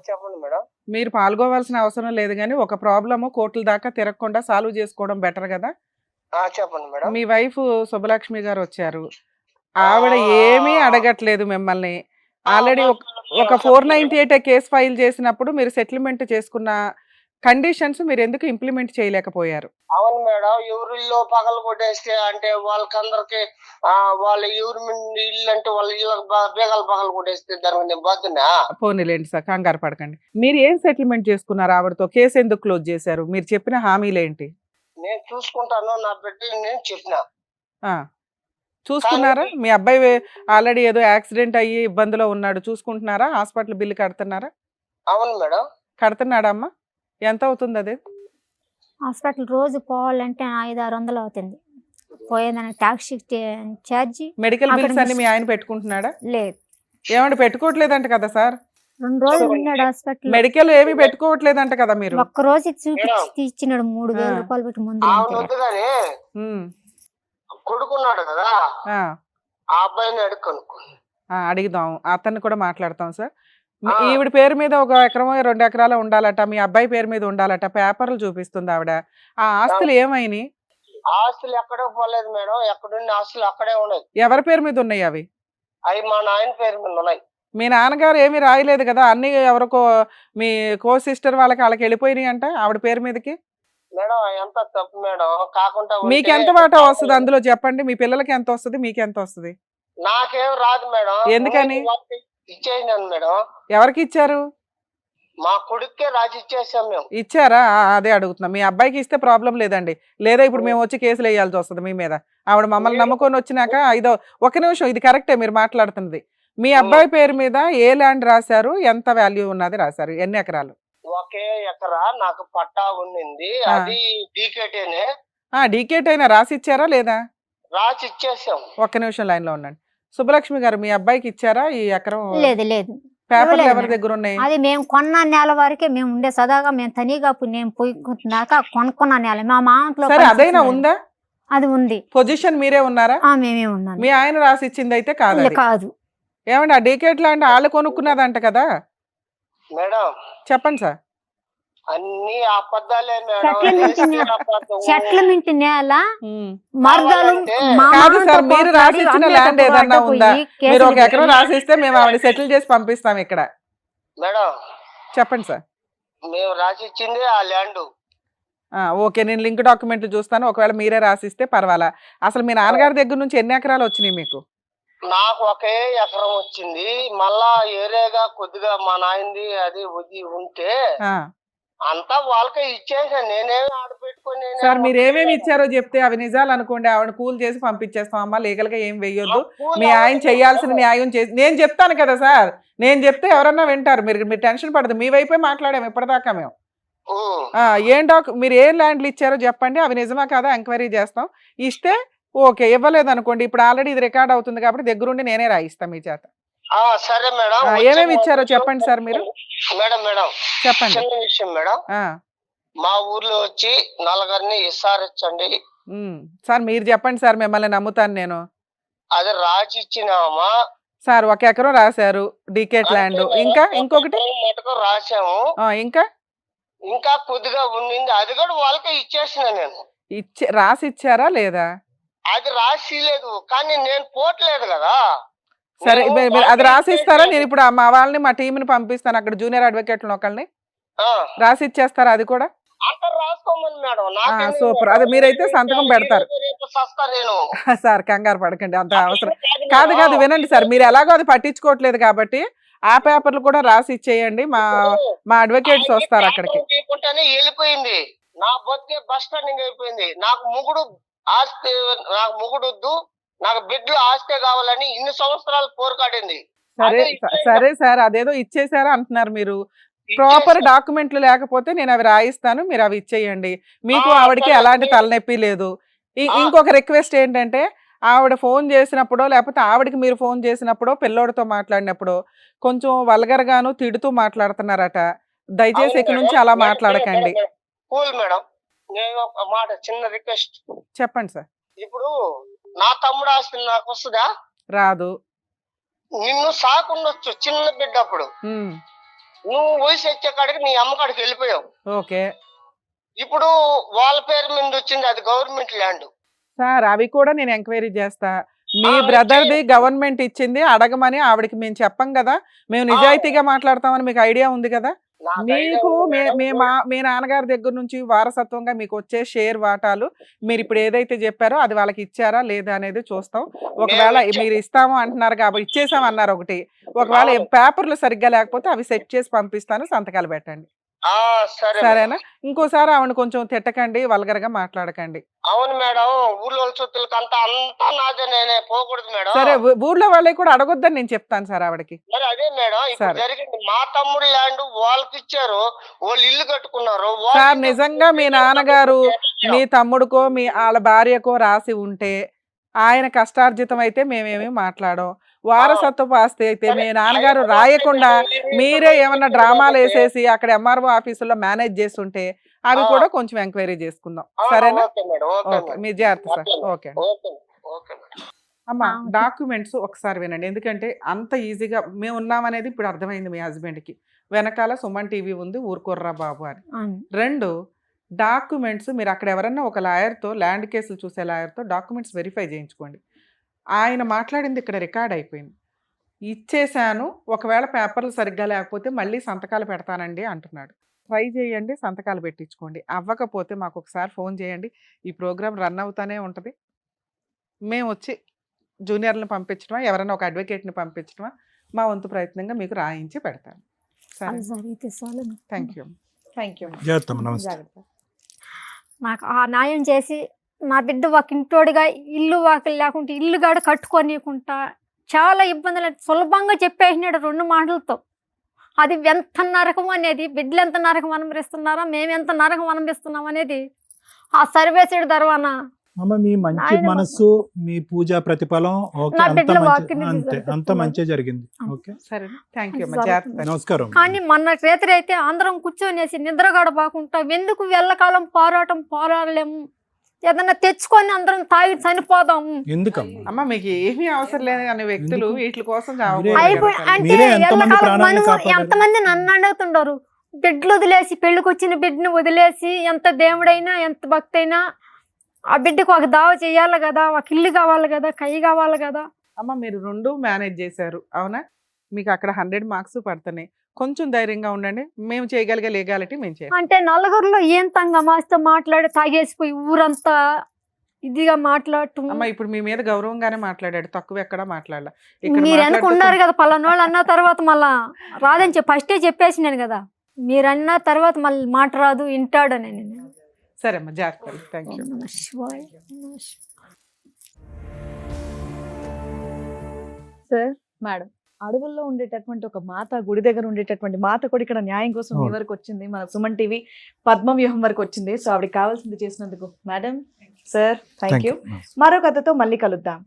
చెప్పండి మేడం. మీరు పాల్గొవాల్సిన అవసరం లేదు, కానీ ఒక ప్రాబ్లము కోర్టుల దాకా తిరగకుండా సాల్వ్ చేసుకోవడం బెటర్ కదా. చెప్పండి మేడం. మీ వైఫ్ శుభలక్ష్మి గారు వచ్చారు, ఆవిడ ఏమీ అడగట్లేదు మిమ్మల్ని. ఆల్రెడీ ఒక 498 కేసు ఫైల్ చేసినప్పుడు మీరు సెటిల్మెంట్ చేసుకున్న కండిషన్స్ మీరు ఎందుకు ఇంప్లిమెంట్ చేయలేకపోయారు? అవును మేడం, ఎవరిల్లో పగలు కొట్టేస్తే అంటే వాళ్ళకందరికి వాళ్ళ ఎవరి ఇల్లు అంటే వాళ్ళ ఇళ్ళకి బేగాలు పగలు కొట్టేస్తే దానికి నేను బాధ్యున్నా? పోనీలేండి సార్, కంగారు పడకండి. మీరు ఏం సెటిల్మెంట్ చేసుకున్నారు ఆవిడతో? కేసు ఎందుకు క్లోజ్ చేశారు? మీరు చెప్పిన హామీలు ఏంటి? నేను చూసుకుంటాను నా బిడ్డ, నేను చెప్పిన. చూసుకున్నారా? మీ అబ్బాయి ఆల్రెడీ ఏదో యాక్సిడెంట్ అయ్యి ఇబ్బందిలో ఉన్నాడు, చూసుకుంటున్నారా? హాస్పిటల్ బిల్లు కడుతున్నారా? అవును మేడం. కడుతున్నాడా అమ్మా? ఎంత అవుతుంది అది? హాస్పిటల్ రోజు పోవాలంటే 500-600 అవుతుంది. పోయేదానికి టాక్సీ ఛార్జీ, మెడికల్ బిల్స్ అన్ని మీ ఆయన పెట్టుకుంటున్నాడా? లేదు. ఏమంటే పెట్టుకోవట్లేదంట కదా సార్? 2 రోజులు ఉన్నాడు హాస్పిటల్. మెడికల్ ఏమి పెట్టుకోవట్లేదంట కదా మీరు. ఒక్క రోజు చూపించి ఇచ్చినాడు 3000 రూపాయలు పెట్టి ముందు. ఆమె వద్దు కానీ ఉమ్. కొడుకున్నాడు కదా, ఆ, ఆ అబ్బాయిని అడుక్కొనుకో. అడుగుదాం, అతన్ని కూడా మాట్లాడతాం సార్. ఈవిడ పేరు మీద 1 ఎకరమో 2 ఎకరాలు ఉండాలట, మీ అబ్బాయి పేరు మీద ఉండాలట, పేపర్లు చూపిస్తుంది ఆవిడ. ఆ ఆస్తులు ఏమైనాయి? ఆస్తులు ఎక్కడో పోలేదు మేడం, ఎక్కడున్న ఆస్తులు అక్కడే ఉన్నాయి. ఎవరి పేరు మీద ఉన్నాయి అవి? అవి మా నాయన పేరు మీద ఉన్నాయి. మీ నాన్నగారు ఏమీ రాయలేదు కదా, అన్ని ఎవరికో మీ కో సిస్టర్ వాళ్ళకి వెళ్ళిపోయినాయి అంట ఆవిడ పేరు మీదకి. మేడం ఎంత తప్పు మేడం, కాకుండా ఉంటే మీకు ఎంత వాటా వస్తుంది అందులో చెప్పండి, మీ పిల్లలకి ఎంత వస్తుంది, మీకు ఎంత వస్తుంది? నాకేం రాదు మేడం. ఎందుకని? ఇచ్చేసినాను మేడం. ఎవరికి ఇచ్చారు? మా కొడుక్కే రాసి ఇచ్చేసాం మేము. ఇచ్చారా? అదే అడుగుతున్నా. మీ అబ్బాయికి ఇస్తే ప్రాబ్లం లేదండి, లేదా ఇప్పుడు మేము వచ్చి కేసులు వేయాల్సి వస్తుంది మీ మీద. ఆవిడ మమ్మల్ని నమ్ముకొని వచ్చినాక ఒక నిమిషం, ఇది కరెక్టే మీరు మాట్లాడుతున్నది. మీ అబ్బాయి పేరు మీద ఏ ల్యాండ్ రాశారు, ఎంత వాల్యూ ఉన్నది రాశారు, ఎన్ని ఎకరాలు? 1 ఎకరా నాకు పట్టా ఉండింది, అది డీకేటేనే. డీకేట్ అయినా రాసి ఇచ్చారా లేదా? రాసి ఇచ్చేసాం. ఒక్క నిమిషం లైన్ లో ఉండండి. సుబ్బలక్ష్మి గారు, మీ అబ్బాయికి ఇచ్చారా ఈ ఎకరం? లేదు లేదు, పేపర్లు ఇవ్వలేదు ఎవరి దగ్గర ఉన్నాయి? అది మేము కొన్న నేల వరకే మేము ఉండే సదాగా మేము తనిగా నేను పోయినాక కొనుక్కున్న నేల మా మామలో. సరే, అదైనా ఉందా? అది ఉంది. పొజిషన్ మీరే ఉన్నారా? మేమే ఉన్నాం. మీ ఆయన రాసి ఇచ్చింది అయితే కాదు అది. కాదు. ఏమండి, ఆ డీకేట్ లాంటి వాళ్ళు కొనుక్కున్నదంట కదా? మేడం చెప్పండి సార్. అన్ని అబద్ధాలే మేడం. సెటిల్మెంట్ నేల ఉమ్. మరదలు మా కాదు మామతో సార్, మీరు పోట్లాడి రాసి ఇచ్చిన ల్యాండ్ అమ్మేటప్పుడు ఏదన్నా అడ్డపోయి ఉందా? కేసులు మీరు 1 ఎకరం పెట్టి- రాసిస్తే మేము ఆవిడ సెటిల్ చేసి పంపిస్తాం ఇక్కడ. మేడం చెప్పండి సార్. మేము రాసి ఇచ్చింది ఆ ల్యాండ్. ఓకే, నేను లింక్ డాక్యుమెంట్లు చూస్తాను, ఒకవేళ మీరే రాసిస్తే పర్వాలా. అసలు మీ నాన్నగారి దగ్గర నుంచి ఎన్ని ఎకరాలు వచ్చినాయి మీకు? నాకు 1 ఎకరం వచ్చింది. మళ్ళా ఏరేగా కొద్దిగా మా నాయనది అది ఉంటే అంతా వాళ్ళకే ఇచ్చేసాను. నేనేమి ఆడపెట్టుకుని సార్, మీరు ఏమేమి ఇచ్చారో చెప్తే అవి నిజాలు అనుకోండి, ఆవిడ కూల్ చేసి పంపించేస్తాం. అమ్మా, లీగల్ గా ఏం వెయ్యొద్దు, మీ ఆయన చేయాల్సిన న్యాయం చేసి నేను చెప్తాను కదా సార్. నేను చెప్తే ఎవరన్నా వింటారు, మీరు టెన్షన్ పడదు. మీ వైపే మాట్లాడాము ఇప్పటిదాకా మేము. మీరు ఏ ల్యాండ్లు ఇచ్చారో చెప్పండి, అవి నిజమా కాదా ఎంక్వైరీ చేస్తాం. ఇస్తే ఓకే, ఇవ్వలేదు అనుకోండి, ఇప్పుడు ఆల్రెడీ ఇది రికార్డ్ అవుతుంది కాబట్టి దగ్గరుండి నేనే రాయిస్తాను మీ చేత. సరే మేడం. ఏమేమి ఇచ్చారో చెప్పండి సార్ మీరు. మేడం మేడం చెప్పండి. చిన్న విషయం మేడం, మా ఊర్లో వచ్చి 4 ఇస్తారచ్చండి. సార్ మీరు చెప్పండి సార్, మిమ్మల్ని నమ్ముతాను నేను. అది రాసి ఇచ్చినామా సార్? 1 ఎకరం రాశారు, డీకేట్ ల్యాండ్. ఇంకా ఇంకొకటి మటుకు రాసాము. ఇంకా కొద్దిగా ఉండింది, అది కూడా వాళ్ళకే ఇచ్చేసిన నేను. రాసి ఇచ్చారా లేదా? అది రాసి లేదు, కానీ నేను పోట్లేదు కదా. సరే, అది రాసి ఇస్తారా? నేను ఇప్పుడు మా వాళ్ళని, మా టీంని పంపిస్తాను అక్కడ, జూనియర్ అడ్వకేట్లను ఒకళ్ళని రాసి ఇచ్చేస్తారా? అది కూడా అంతా రాసుకోమని మేడం. సూపర్, అది మీరైతే సంతకం పెడతారు. నేను సార్ కంగారు పడకండి, అంత అవసరం కాదు. వినండి సార్, మీరు ఎలాగో అది పట్టించుకోవట్లేదు కాబట్టి ఆ పేపర్లు కూడా రాసి ఇచ్చేయండి. మా అడ్వకేట్స్ వస్తారు అక్కడికి. వెళ్ళిపోయింది, నా బతికే బస్ స్టాండింగ్ అయిపోయింది. నాకు మొగుడు ఆస్తి, నాకు మొగుడు వద్దు, నాకు బిడ్డలు ఆస్తే కావాలని ఇన్ని సంవత్సరాలు పోరాడింది. సరే సార్, అదేదో ఇచ్చేసారా అంటున్నారు మీరు. ప్రాపర్ డాక్యుమెంట్లు లేకపోతే నేను అవి రాయిస్తాను, మీరు అవి ఇచ్చేయండి. మీకు ఆవిడకి ఎలాంటి తలనొప్పి లేదు. ఇంకొక రిక్వెస్ట్ ఏంటంటే, ఆవిడ ఫోన్ చేసినప్పుడో లేకపోతే ఆవిడకి మీరు ఫోన్ చేసినప్పుడో పిల్లోడితో మాట్లాడినప్పుడు కొంచెం వల్గర్ గాను తిడుతూ మాట్లాడుతున్నారట. దయచేసి ఇక నుంచి అలా మాట్లాడకండి. మేడం నేను ఒక మాట, చిన్న రిక్వెస్ట్ చెప్పండి సార్. ఇప్పుడు నా తమ్ముడు ఆస్తి నాకు వస్తుందా? రాదు. నిన్ను సాకుండొచ్చు చిన్న బిడ్డ, అప్పుడు నువ్వు వయసు వచ్చే కాడికి నీ అమ్మ కాడికి వెళ్ళిపోయావు. ఓకే, ఇప్పుడు వాళ్ళ పేరు మీద వచ్చింది, అది గవర్నమెంట్ ల్యాండ్. సార్ అవి కూడా నేను ఎంక్వైరీ చేస్తా. మీ బ్రదర్ది గవర్నమెంట్ ఇచ్చింది, అడగమని ఆవిడకి మేము చెప్పం కదా. మేము నిజాయితీగా మాట్లాడతామని మీకు ఐడియా ఉంది కదా. మీకు మీ నాన్నగారి దగ్గర నుంచి వారసత్వంగా మీకు వచ్చే షేర్ వాటాలు మీరు ఇప్పుడు ఏదైతే చెప్పారో అది వాళ్ళకి ఇచ్చారా లేదా అనేది చూస్తాం. ఒకవేళ మీరు ఇస్తాము అంటున్నారు కాబట్టి ఇచ్చేసాం అన్నారు ఒకటి, ఒకవేళ పేపర్లు సరిగ్గా లేకపోతే అవి సెట్ చేసి పంపిస్తాను, సంతకాలు పెట్టండి. సరేనా? ఇంకోసారి ఆవిడ కొంచెం తిట్టకండి, వల్గర్గా మాట్లాడకండి. అవును మేడం, ఊళ్ళో సొత్తులకి అంతా నాదే, నేనే పోకూడదు మేడం. సరే, ఊర్లో వాళ్ళకి కూడా అడగొద్దని నేను చెప్తాను సార్ ఆవిడకి. మరి అదే మేడం ఇప్పుడు జరిగింది. మా తమ్ముడు ల్యాండ్ వాళ్ళకి ఇచ్చారు, వాళ్ళు ఇల్లు కట్టుకున్నారు. సార్ నిజంగా మీ నాన్నగారు మీ తమ్ముడికో వాళ్ళ భార్యకో రాసి ఉంటే ఆయన కష్టార్జితం అయితే మేమేమి మాట్లాడం. వారసత్వపు ఆస్తి అయితే మీ నాన్నగారు రాయకుండా మీరే ఏమన్నా డ్రామాలు వేసేసి అక్కడ ఎంఆర్ఓ ఆఫీసులో మేనేజ్ చేస్తుంటే అవి కూడా కొంచెం ఎంక్వైరీ చేసుకుందాం, సరేనా? Okay madam, okay okay, madam. మీ జాగ్రత్త sir. Okay okay madam, okay madam, okay madam. అమ్మా, ఓకే. డాక్యుమెంట్స్ ఒకసారి వినండి, ఎందుకంటే అంత ఈజీగా మేము ఉన్నామనేది ఇప్పుడు అర్థమైంది మీ హస్బెండ్కి. వెనకాల సుమన్ టీవీ ఉంది, ఊరుకోర్రా బాబు అని. అవును. 2, డాక్యుమెంట్స్ మీరు అక్కడ ఎవరన్నా ఒక లాయర్తో, ల్యాండ్ కేసులు చూసే లాయర్తో డాక్యుమెంట్స్ వెరిఫై చేయించుకోండి. ఆయన మాట్లాడింది ఇక్కడ రికార్డ్ అయిపోయింది. ఇచ్చేశాను, ఒకవేళ పేపర్లు సరిగ్గా లేకపోతే మళ్ళీ సంతకాలు పెడతానండి అంటున్నాడు. ట్రై చేయండి, సంతకాలు పెట్టించుకోండి. అవ్వకపోతే మాకు ఒకసారి ఫోన్ చేయండి. ఈ ప్రోగ్రామ్ రన్ అవుతానే ఉంటుంది. మేము వచ్చి జూనియర్లను పంపించడమా, ఎవరైనా ఒక అడ్వకేట్ని పంపించడమా, మా వంతు ప్రయత్నంగా మీకు రాయించి పెడతాను, సరే? అది జరిగితే చాలు. Thank you. Thank you. జాగ్రత్త అమ్మ, నమస్తే. జాగ్రత్త. నాకు ఆ న్యాయం చేసి నా బిడ్డ ఒక ఇంటోడిగా ఇల్లు వాకిలు లేకుంటే ఇల్లు గాడ కట్టుకోనియకుండా చాలా ఇబ్బందులు సులభంగా చెప్పేసినాడు 2 మాటలతో. అది ఎంత నరకం అనేది, బిడ్డలు ఎంత నరకం అనుభవిస్తున్నారా, మేము ఎంత నరకం అనుభవిస్తున్నాం అనేది ఆ సర్వేసుడు తర్వాత అమ్మ, మీ మంచి ఆయన మనస్సు, మీ పూజా ప్రతిఫలం ఓకే, నా అంత బిడ్డల మంచి, వాక్యం అంతే, అంత మంచి జరిగింది. ఓకే, సరే, థ్యాంక్ యూ అమ్మా, సరే. జాగ్రత్త. నమస్కారం. కానీ మొన్న రేత్రి అయితే అందరం కూర్చొనేసి నిద్ర గడపాకుండా ఎందుకు వెళ్ళకాలం పోరాడలేము, ఏదన్నా తెచ్చుకొని అందరం తాగి చనిపోదాము. ఎందుకమ్మా? అమ్మ, మీకు ఏమీ అవసరం లేదు అనే వ్యక్తులు ఎందుకు? వీటి కోసం అయిపోయి అంటే మీరే ఎంతమంది ఎల్లకాలం ప్రాణాలను మనం కాపాడారు? ఎంతమంది నన్ను అడుగుతుండరు, బిడ్డలు వదిలేసి పెళ్లికి వచ్చిన బిడ్డను వదిలేసి, ఎంత దేవుడైనా ఎంత భక్తి అయినా ఆ బిడ్డకు ఒక దావ చేయాలి కదా, ఒక ఇల్లు కావాలి కదా, కై కావాలి కదా. అమ్మ, మీరు 2 మేనేజ్ చేశారు, అవునా? మీకు అక్కడ 100 మార్క్స్ పడుతున్నాయి. కొంచెం ధైర్యంగా ఉండండి, మేము చేయగలిగే లీగాలిటీ మేము చేస్తాం. అంటే నలుగురిలో ఏం తంగమాస్తో మాట్లాడి తాగేసిపోయి ఊరంతా ఇదిగా మాట్లాడటం. అమ్మ, ఇప్పుడు మీ మీద గౌరవంగానే మాట్లాడాడు, తక్కువ ఎక్కడా మాట్లాడాల. మీరు వెనక ఉన్నారు కదా, పలానోళ్ళు అన్న తర్వాత మళ్ళా రాదని చెప్పి ఫస్టే చెప్పేసినాను కదా, మీరు అన్న తర్వాత మళ్ళీ మాట రాదు వింటాడని నేను. సరే అమ్మ, జాగ్రత్త. Thank you. నమః శివాయ, నమః శివాయ. సార్, మేడం, అడవుల్లో ఉండేటటువంటి ఒక మాత, గుడి దగ్గర ఉండేటటువంటి మాత కూడా ఇక్కడ న్యాయం కోసం మీ అవును. వరకు వచ్చింది, మన సుమన్ టీవీ పద్మవ్యూహం వరకు వచ్చింది. సో ఆవిడకి కావాల్సింది చేసినందుకు మేడం, సార్, థ్యాంక్ యూ. మరో కథతో మళ్ళీ కలుద్దాం.